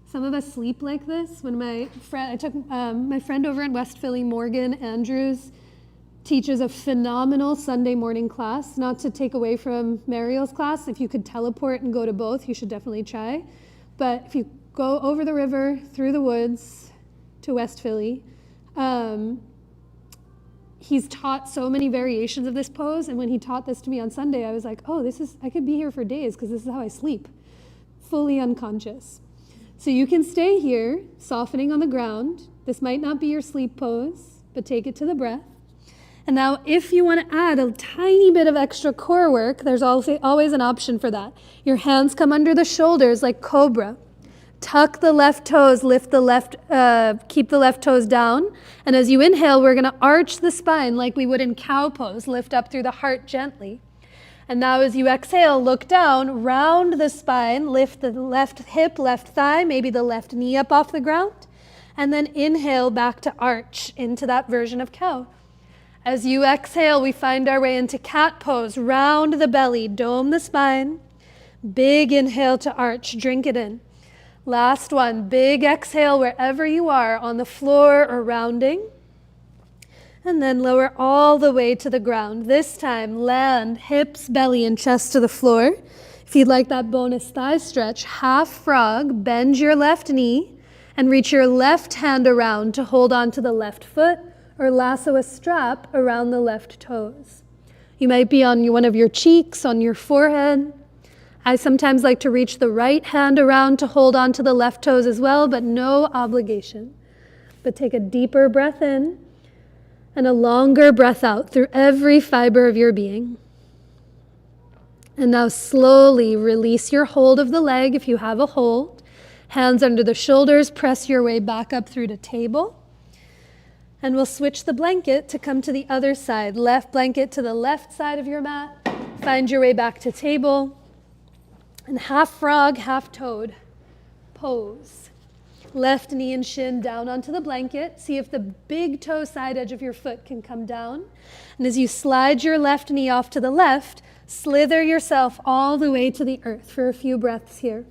some of us sleep like this. When I took my friend over in West Philly, Morgan Andrews, teaches a phenomenal Sunday morning class. Not to take away from Mariel's class. If you could teleport and go to both, you should definitely try. But if you go over the river, through the woods to West Philly, he's taught so many variations of this pose, and when he taught this to me on Sunday, I was like, oh, I could be here for days because this is how I sleep, fully unconscious. So you can stay here, softening on the ground. This might not be your sleep pose, but take it to the breath. And now if you want to add a tiny bit of extra core work, there's always an option for that. Your hands come under the shoulders like cobra. Tuck the left toes, keep the left toes down. And as you inhale, we're going to arch the spine like we would in cow pose, lift up through the heart gently. And now as you exhale, look down, round the spine, lift the left hip, left thigh, maybe the left knee up off the ground. And then inhale back to arch into that version of cow. As you exhale, we find our way into cat pose, round the belly, dome the spine. Big inhale to arch, drink it in. Last one, big exhale wherever you are, on the floor or rounding. And then lower all the way to the ground. This time, land, hips, belly, and chest to the floor. If you'd like that bonus thigh stretch, half frog, bend your left knee and reach your left hand around to hold on to the left foot or lasso a strap around the left toes. You might be on one of your cheeks, on your forehead. I sometimes like to reach the right hand around to hold on to the left toes as well, but no obligation. But take a deeper breath in and a longer breath out through every fiber of your being. And now slowly release your hold of the leg if you have a hold. Hands under the shoulders, press your way back up through to table. And we'll switch the blanket to come to the other side. Left blanket to the left side of your mat. Find your way back to table. And half frog, half toad pose. Left knee and shin down onto the blanket. See if the big toe side edge of your foot can come down. And as you slide your left knee off to the left, slither yourself all the way to the earth for a few breaths here.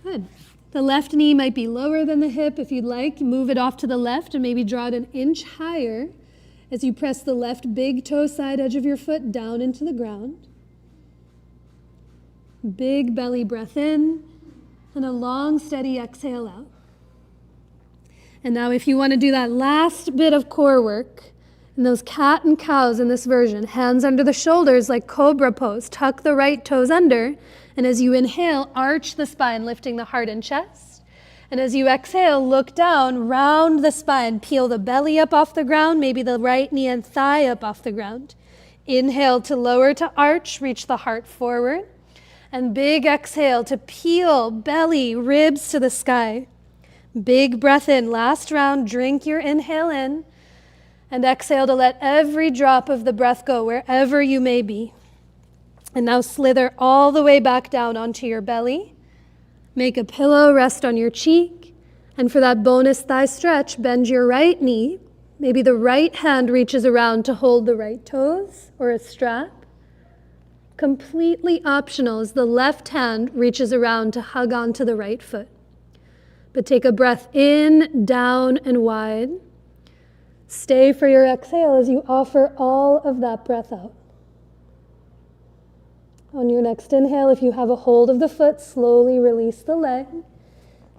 Good. The left knee might be lower than the hip. If you'd like, move it off to the left and maybe draw it an inch higher as you press the left big toe side edge of your foot down into the ground. Big belly breath in and a long, steady exhale out. And now if you want to do that last bit of core work, and those cat and cows in this version, hands under the shoulders like cobra pose, tuck the right toes under, and as you inhale, arch the spine, lifting the heart and chest. And as you exhale, look down, round the spine, peel the belly up off the ground, maybe the right knee and thigh up off the ground. Inhale to lower to arch, reach the heart forward. And big exhale to peel, belly, ribs to the sky. Big breath in, last round, drink your inhale in. And exhale to let every drop of the breath go wherever you may be. And now slither all the way back down onto your belly. Make a pillow rest on your cheek. And for that bonus thigh stretch, bend your right knee. Maybe the right hand reaches around to hold the right toes or a strap. Completely optional as the left hand reaches around to hug onto the right foot. But take a breath in, down, and wide. Stay for your exhale as you offer all of that breath out. On your next inhale, if you have a hold of the foot, slowly release the leg.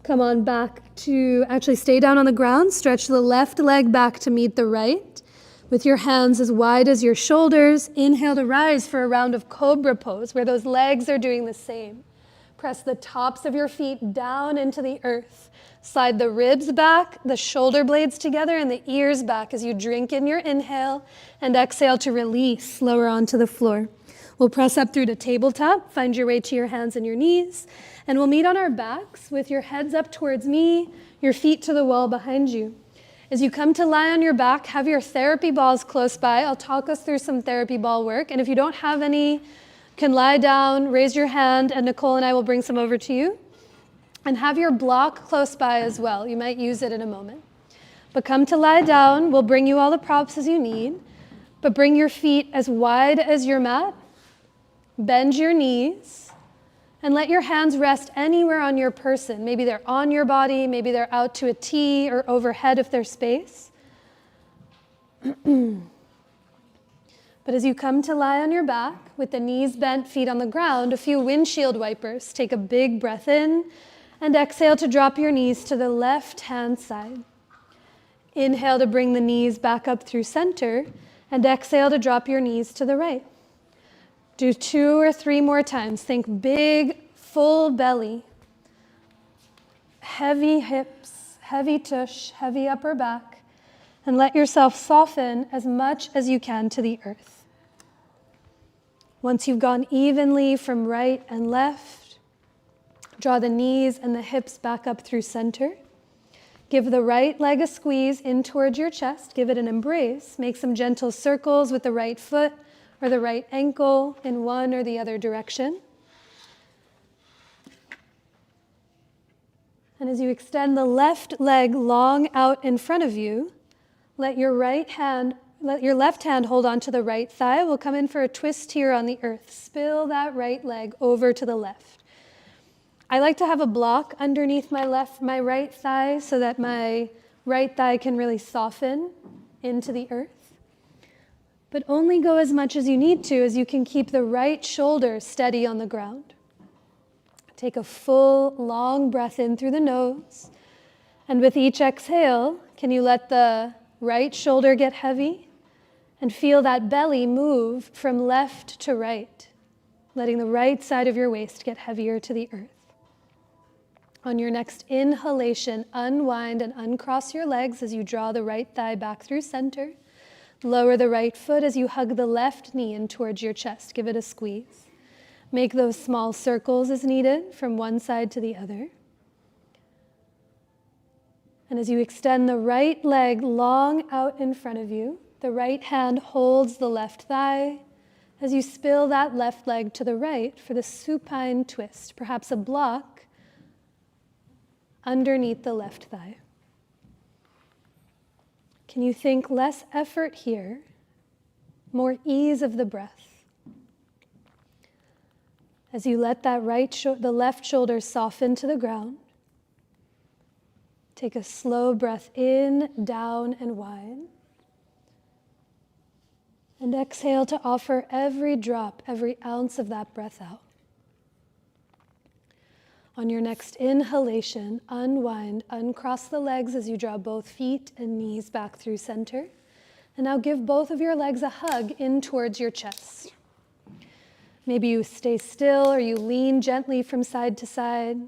Come on back to, actually stay down on the ground, stretch the left leg back to meet the right. With your hands as wide as your shoulders, inhale to rise for a round of cobra pose, where those legs are doing the same. Press the tops of your feet down into the earth. Slide the ribs back, the shoulder blades together, and the ears back as you drink in your inhale and exhale to release, lower onto the floor. We'll press up through to tabletop, find your way to your hands and your knees, and we'll meet on our backs with your heads up towards me, your feet to the wall behind you. As you come to lie on your back, have your therapy balls close by. I'll talk us through some therapy ball work. And if you don't have any, you can lie down, raise your hand, and Nicole and I will bring some over to you. And have your block close by as well. You might use it in a moment. But come to lie down. We'll bring you all the props as you need. But bring your feet as wide as your mat. Bend your knees. And let your hands rest anywhere on your person. Maybe they're on your body, maybe they're out to a T or overhead if there's space. But as you come to lie on your back, with the knees bent, feet on the ground, a few windshield wipers. Take a big breath in and exhale to drop your knees to the left hand side. Inhale to bring the knees back up through center, and exhale to drop your knees to the right. Do 2 or 3 more times. Think big, full belly, heavy hips, heavy tush, heavy upper back, and let yourself soften as much as you can to the earth. Once you've gone evenly from right and left, draw the knees and the hips back up through center. Give the right leg a squeeze in towards your chest. Give it an embrace. Make some gentle circles with the right foot or the right ankle in one or the other direction. And as you extend the left leg long out in front of you, let your left hand hold on to the right thigh. We'll come in for a twist here on the earth. Spill that right leg over to the left. I like to have a block underneath my right thigh so that my right thigh can really soften into the earth. But only go as much as you need to, as you can keep the right shoulder steady on the ground. Take a full, long breath in through the nose. And with each exhale, can you let the right shoulder get heavy and feel that belly move from left to right, letting the right side of your waist get heavier to the earth. On your next inhalation, unwind and uncross your legs as you draw the right thigh back through center. Lower the right foot as you hug the left knee in towards your chest. Give it a squeeze. Make those small circles as needed from one side to the other. And as you extend the right leg long out in front of you, the right hand holds the left thigh as you spill that left leg to the right for the supine twist, perhaps a block underneath the left thigh. Can you think less effort here, more ease of the breath? As you let that the left shoulder soften to the ground, take a slow breath in, down, and wide. And exhale to offer every drop, every ounce of that breath out. On your next inhalation, unwind, uncross the legs as you draw both feet and knees back through center. And now give both of your legs a hug in towards your chest. Maybe you stay still or you lean gently from side to side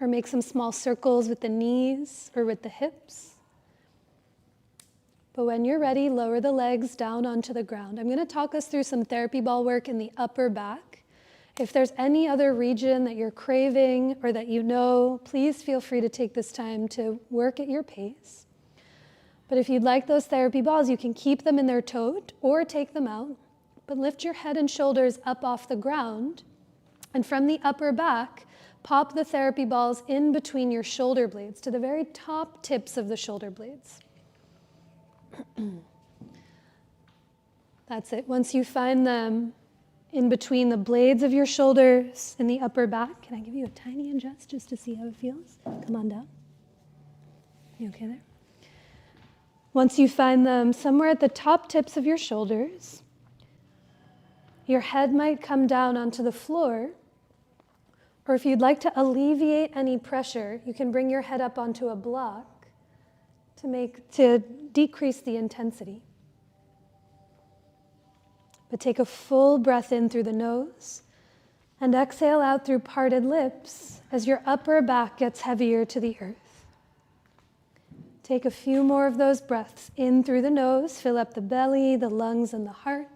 or make some small circles with the knees or with the hips. But when you're ready, lower the legs down onto the ground. I'm going to talk us through some therapy ball work in the upper back. If there's any other region that you're craving or that you know, please feel free to take this time to work at your pace. But if you'd like those therapy balls, you can keep them in their tote or take them out, but lift your head and shoulders up off the ground. And from the upper back, pop the therapy balls in between your shoulder blades to the very top tips of the shoulder blades. That's it. Once you find them in between the blades of your shoulders in the upper back, can I give you a tiny adjust just to see how it feels? Come on down. You okay there? Once you find them somewhere at the top tips of your shoulders, your head might come down onto the floor, or if you'd like to alleviate any pressure, you can bring your head up onto a block to decrease the intensity. But take a full breath in through the nose and exhale out through parted lips as your upper back gets heavier to the earth. Take a few more of those breaths in through the nose, fill up the belly, the lungs, and the heart,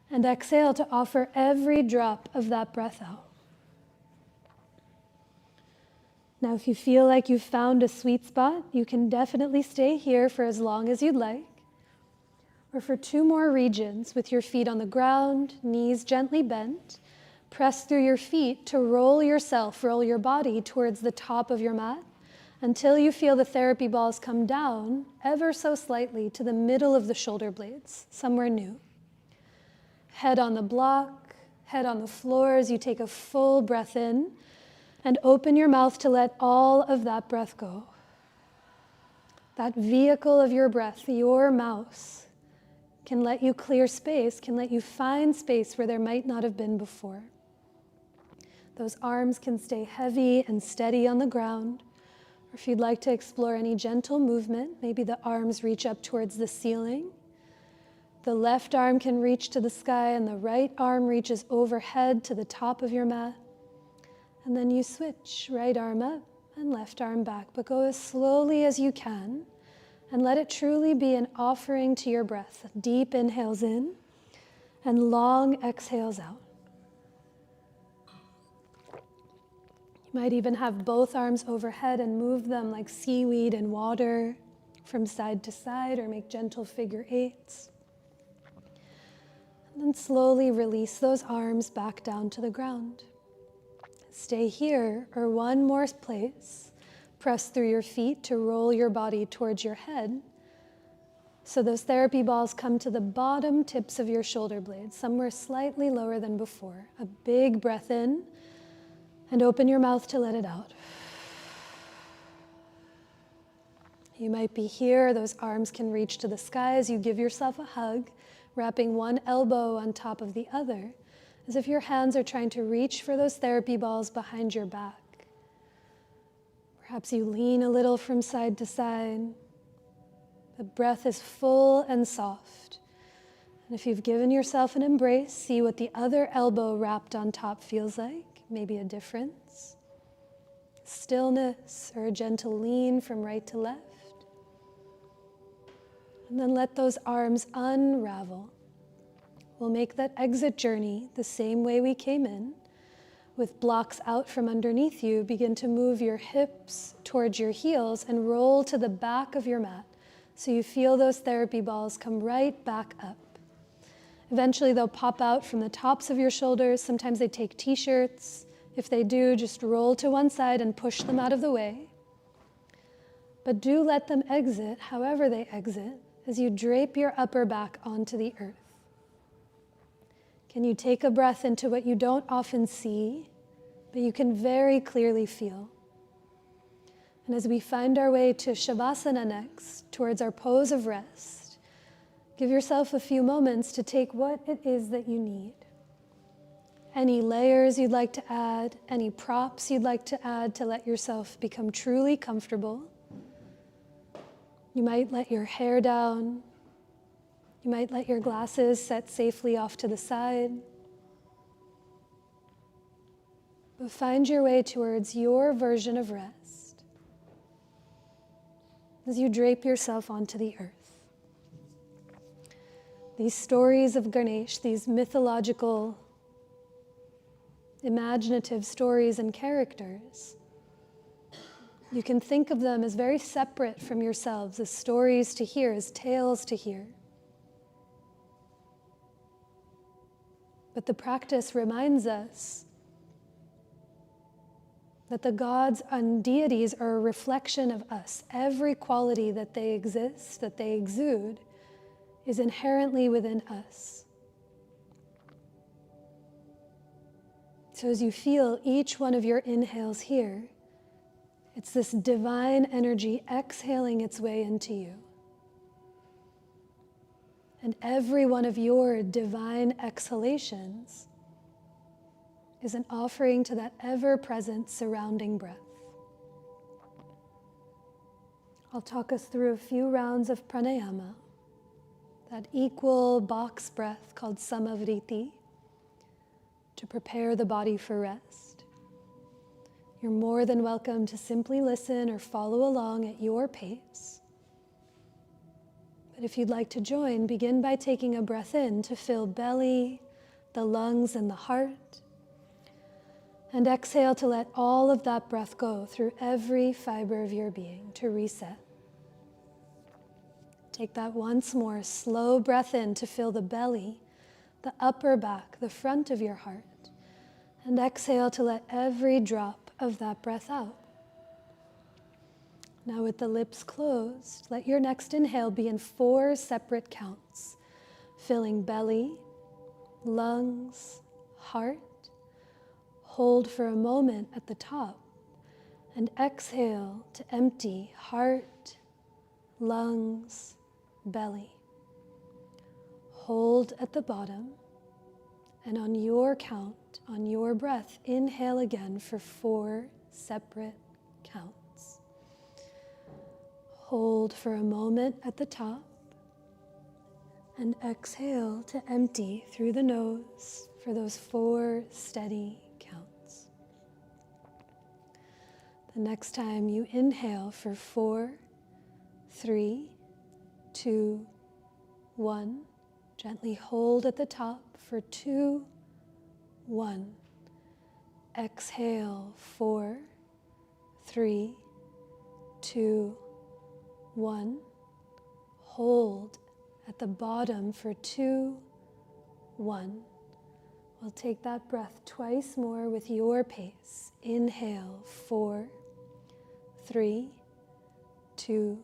and exhale to offer every drop of that breath out. Now, if you feel like you've found a sweet spot, you can definitely stay here for as long as you'd like. Or for 2 more regions with your feet on the ground, knees gently bent, press through your feet to roll your body towards the top of your mat until you feel the therapy balls come down ever so slightly to the middle of the shoulder blades, somewhere new. Head on the block, head on the floor as you take a full breath in and open your mouth to let all of that breath go. That vehicle of your breath, your mouse, can let you clear space, can let you find space where there might not have been before. Those arms can stay heavy and steady on the ground. Or if you'd like to explore any gentle movement, maybe the arms reach up towards the ceiling. The left arm can reach to the sky and the right arm reaches overhead to the top of your mat. And then you switch, right arm up and left arm back, but go as slowly as you can and let it truly be an offering to your breath. Deep inhales in and long exhales out. You might even have both arms overhead and move them like seaweed in water from side to side, or make gentle figure eights. And then slowly release those arms back down to the ground. Stay here or one more place. Press through your feet to roll your body towards your head. So those therapy balls come to the bottom tips of your shoulder blades, somewhere slightly lower than before. A big breath in and open your mouth to let it out. You might be here. Those arms can reach to the sky as you give yourself a hug, wrapping one elbow on top of the other, as if your hands are trying to reach for those therapy balls behind your back. Perhaps you lean a little from side to side. The breath is full and soft. And if you've given yourself an embrace, see what the other elbow wrapped on top feels like. Maybe a difference. Stillness or a gentle lean from right to left. And then let those arms unravel. We'll make that exit journey the same way we came in. With blocks out from underneath you, begin to move your hips towards your heels and roll to the back of your mat. So you feel those therapy balls come right back up. Eventually they'll pop out from the tops of your shoulders. Sometimes they take t-shirts. If they do, just roll to one side and push them out of the way. But do let them exit, however they exit, as you drape your upper back onto the earth. Can you take a breath into what you don't often see, but you can very clearly feel? And as we find our way to Shavasana next, towards our pose of rest, give yourself a few moments to take what it is that you need. Any layers you'd like to add, any props you'd like to add to let yourself become truly comfortable. You might let your hair down. You might let your glasses set safely off to the side. But find your way towards your version of rest as you drape yourself onto the earth. These stories of Ganesh, these mythological, imaginative stories and characters, you can think of them as very separate from yourselves, as stories to hear, as tales to hear. But the practice reminds us that the gods and deities are a reflection of us. Every quality that they exist, that they exude, is inherently within us. So as you feel each one of your inhales here, it's this divine energy exhaling its way into you. And every one of your divine exhalations is an offering to that ever-present surrounding breath. I'll talk us through a few rounds of pranayama, that equal box breath called samavriti, to prepare the body for rest. You're more than welcome to simply listen or follow along at your pace. But if you'd like to join, begin by taking a breath in to fill belly, the lungs, and the heart. And exhale to let all of that breath go through every fiber of your being to reset. Take that once more. Slow breath in to fill the belly, the upper back, the front of your heart. And exhale to let every drop of that breath out. Now with the lips closed, let your next inhale be in 4 separate counts, filling belly, lungs, heart. Hold for a moment at the top and exhale to empty heart, lungs, belly. Hold at the bottom, and on your count, on your breath, inhale again for 4 separate counts. Hold for a moment at the top and exhale to empty through the nose for those 4 steady counts. The next time you inhale for 4, 3, 2, 1, gently hold at the top for 2, 1. Exhale, 4, 3, 2, 1. Hold at the bottom for 2, 1. We'll take that breath twice more with your pace. Inhale, 4, 3, 2,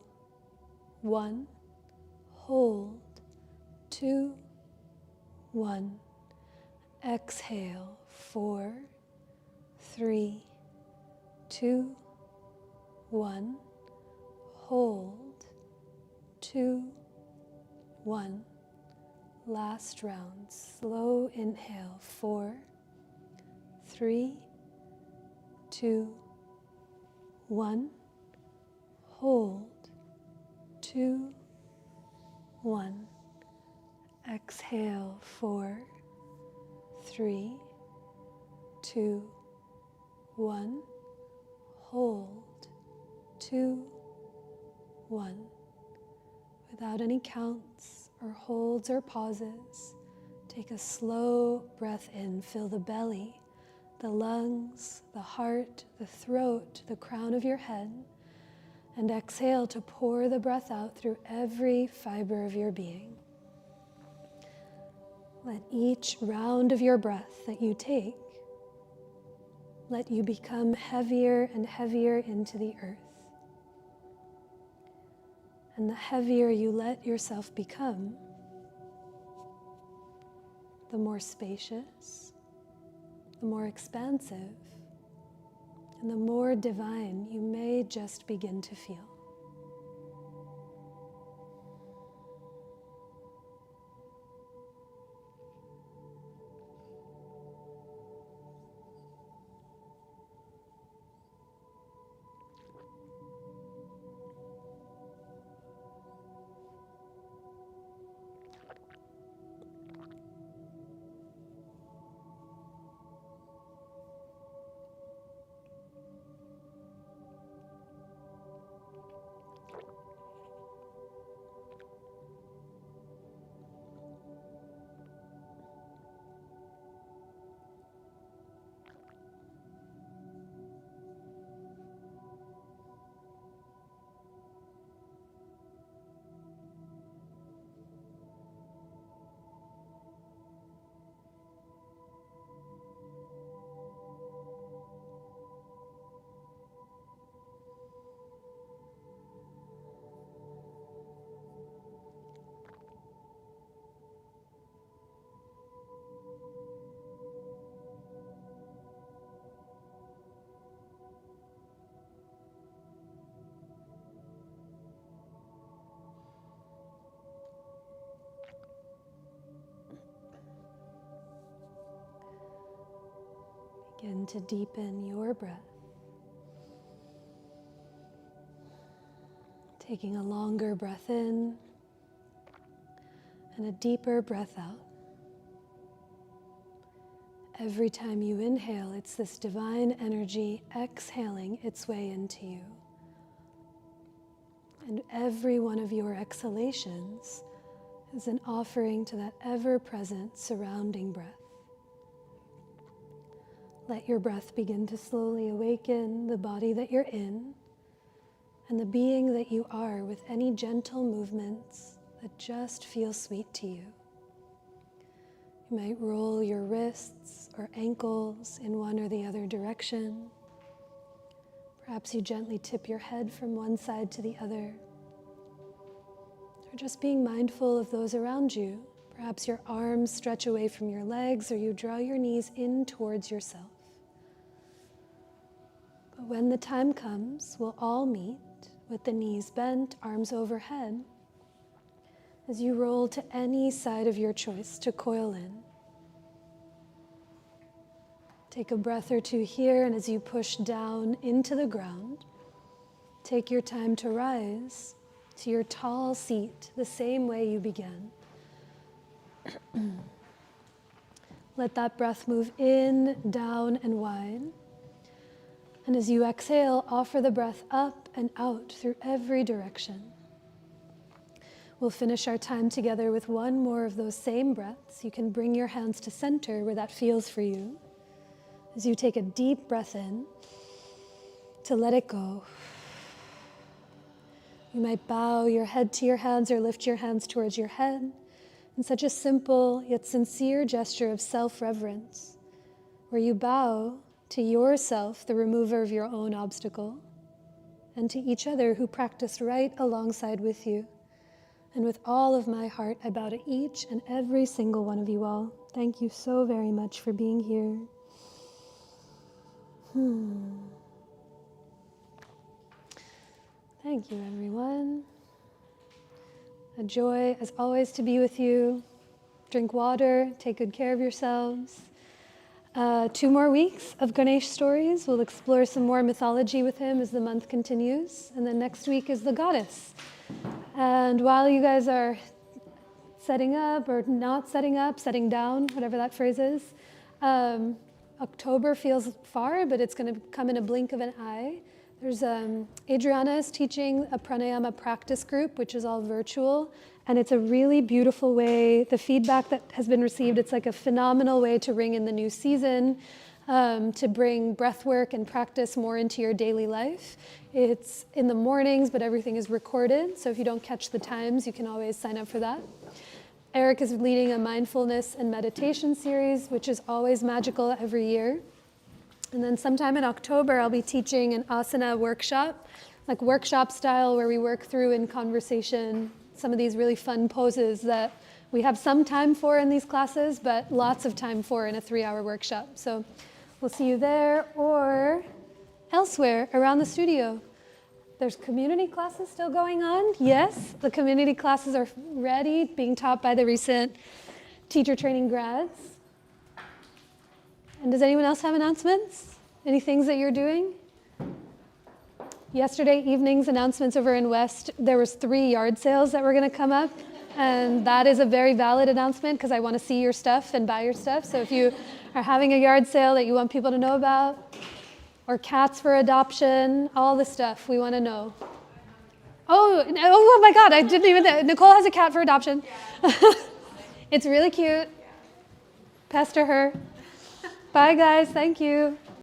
1. Hold, 2, 1. Exhale, 4, 3, 2, 1. Hold, 2, 1. Last round. Slow inhale. 4, 3, 2, 1. Hold, 2, 1. Exhale. 4, 3, 2, 1. Hold, 2, 1. Without any counts or holds or pauses, take a slow breath in. Fill the belly, the lungs, the heart, the throat, the crown of your head, and exhale to pour the breath out through every fiber of your being. Let each round of your breath that you take let you become heavier and heavier into the earth. And the heavier you let yourself become, the more spacious, the more expansive, and the more divine you may just begin to feel. Begin to deepen your breath, taking a longer breath in and a deeper breath out. Every time you inhale, it's this divine energy exhaling its way into you. And every one of your exhalations is an offering to that ever-present surrounding breath. Let your breath begin to slowly awaken the body that you're in and the being that you are with any gentle movements that just feel sweet to you. You might roll your wrists or ankles in one or the other direction. Perhaps you gently tip your head from one side to the other. Or just being mindful of those around you. Perhaps your arms stretch away from your legs or you draw your knees in towards yourself. But when the time comes, we'll all meet with the knees bent, arms overhead, as you roll to any side of your choice to coil in. Take a breath or two here, and as you push down into the ground, take your time to rise to your tall seat the same way you began. Let that breath move in, down, and wide. And as you exhale, offer the breath up and out through every direction. We'll finish our time together with one more of those same breaths. You can bring your hands to center where that feels for you. As you take a deep breath in, to let it go. You might bow your head to your hands or lift your hands towards your head in such a simple yet sincere gesture of self-reverence, where you bow to yourself, the remover of your own obstacle, and to each other who practiced right alongside with you. And with all of my heart, I bow to each and every single one of you all. Thank you so very much for being here. Thank you, everyone. A joy, as always, to be with you. Drink water, take good care of yourselves. 2 more weeks of Ganesh stories. We'll explore some more mythology with him as the month continues. And then next week is the goddess. And while you guys are setting up or not setting up, setting down, whatever that phrase is, October feels far, but it's going to come in a blink of an eye. There's Adriana is teaching a pranayama practice group, which is all virtual, and it's a really beautiful way. The feedback that has been received, it's like a phenomenal way to ring in the new season, to bring breath work and practice more into your daily life. It's in the mornings, but everything is recorded, so if you don't catch the times, you can always sign up for that. Eric is leading a mindfulness and meditation series, which is always magical every year. And then sometime in October, I'll be teaching an asana workshop, like workshop style, where we work through in conversation some of these really fun poses that we have some time for in these classes, but lots of time for in a 3-hour workshop. So we'll see you there or elsewhere around the studio. There's community classes still going on. Yes, the community classes are ready, being taught by the recent teacher training grads. And does anyone else have announcements? Any things that you're doing? Yesterday evening's announcements over in West, there was 3 yard sales that were going to come up. And that is a very valid announcement because I want to see your stuff and buy your stuff. So if you are having a yard sale that you want people to know about, or cats for adoption, all the stuff we want to know. Oh my God, I didn't even, Nicole has a cat for adoption. It's really cute. Pester her. Bye guys, thank you.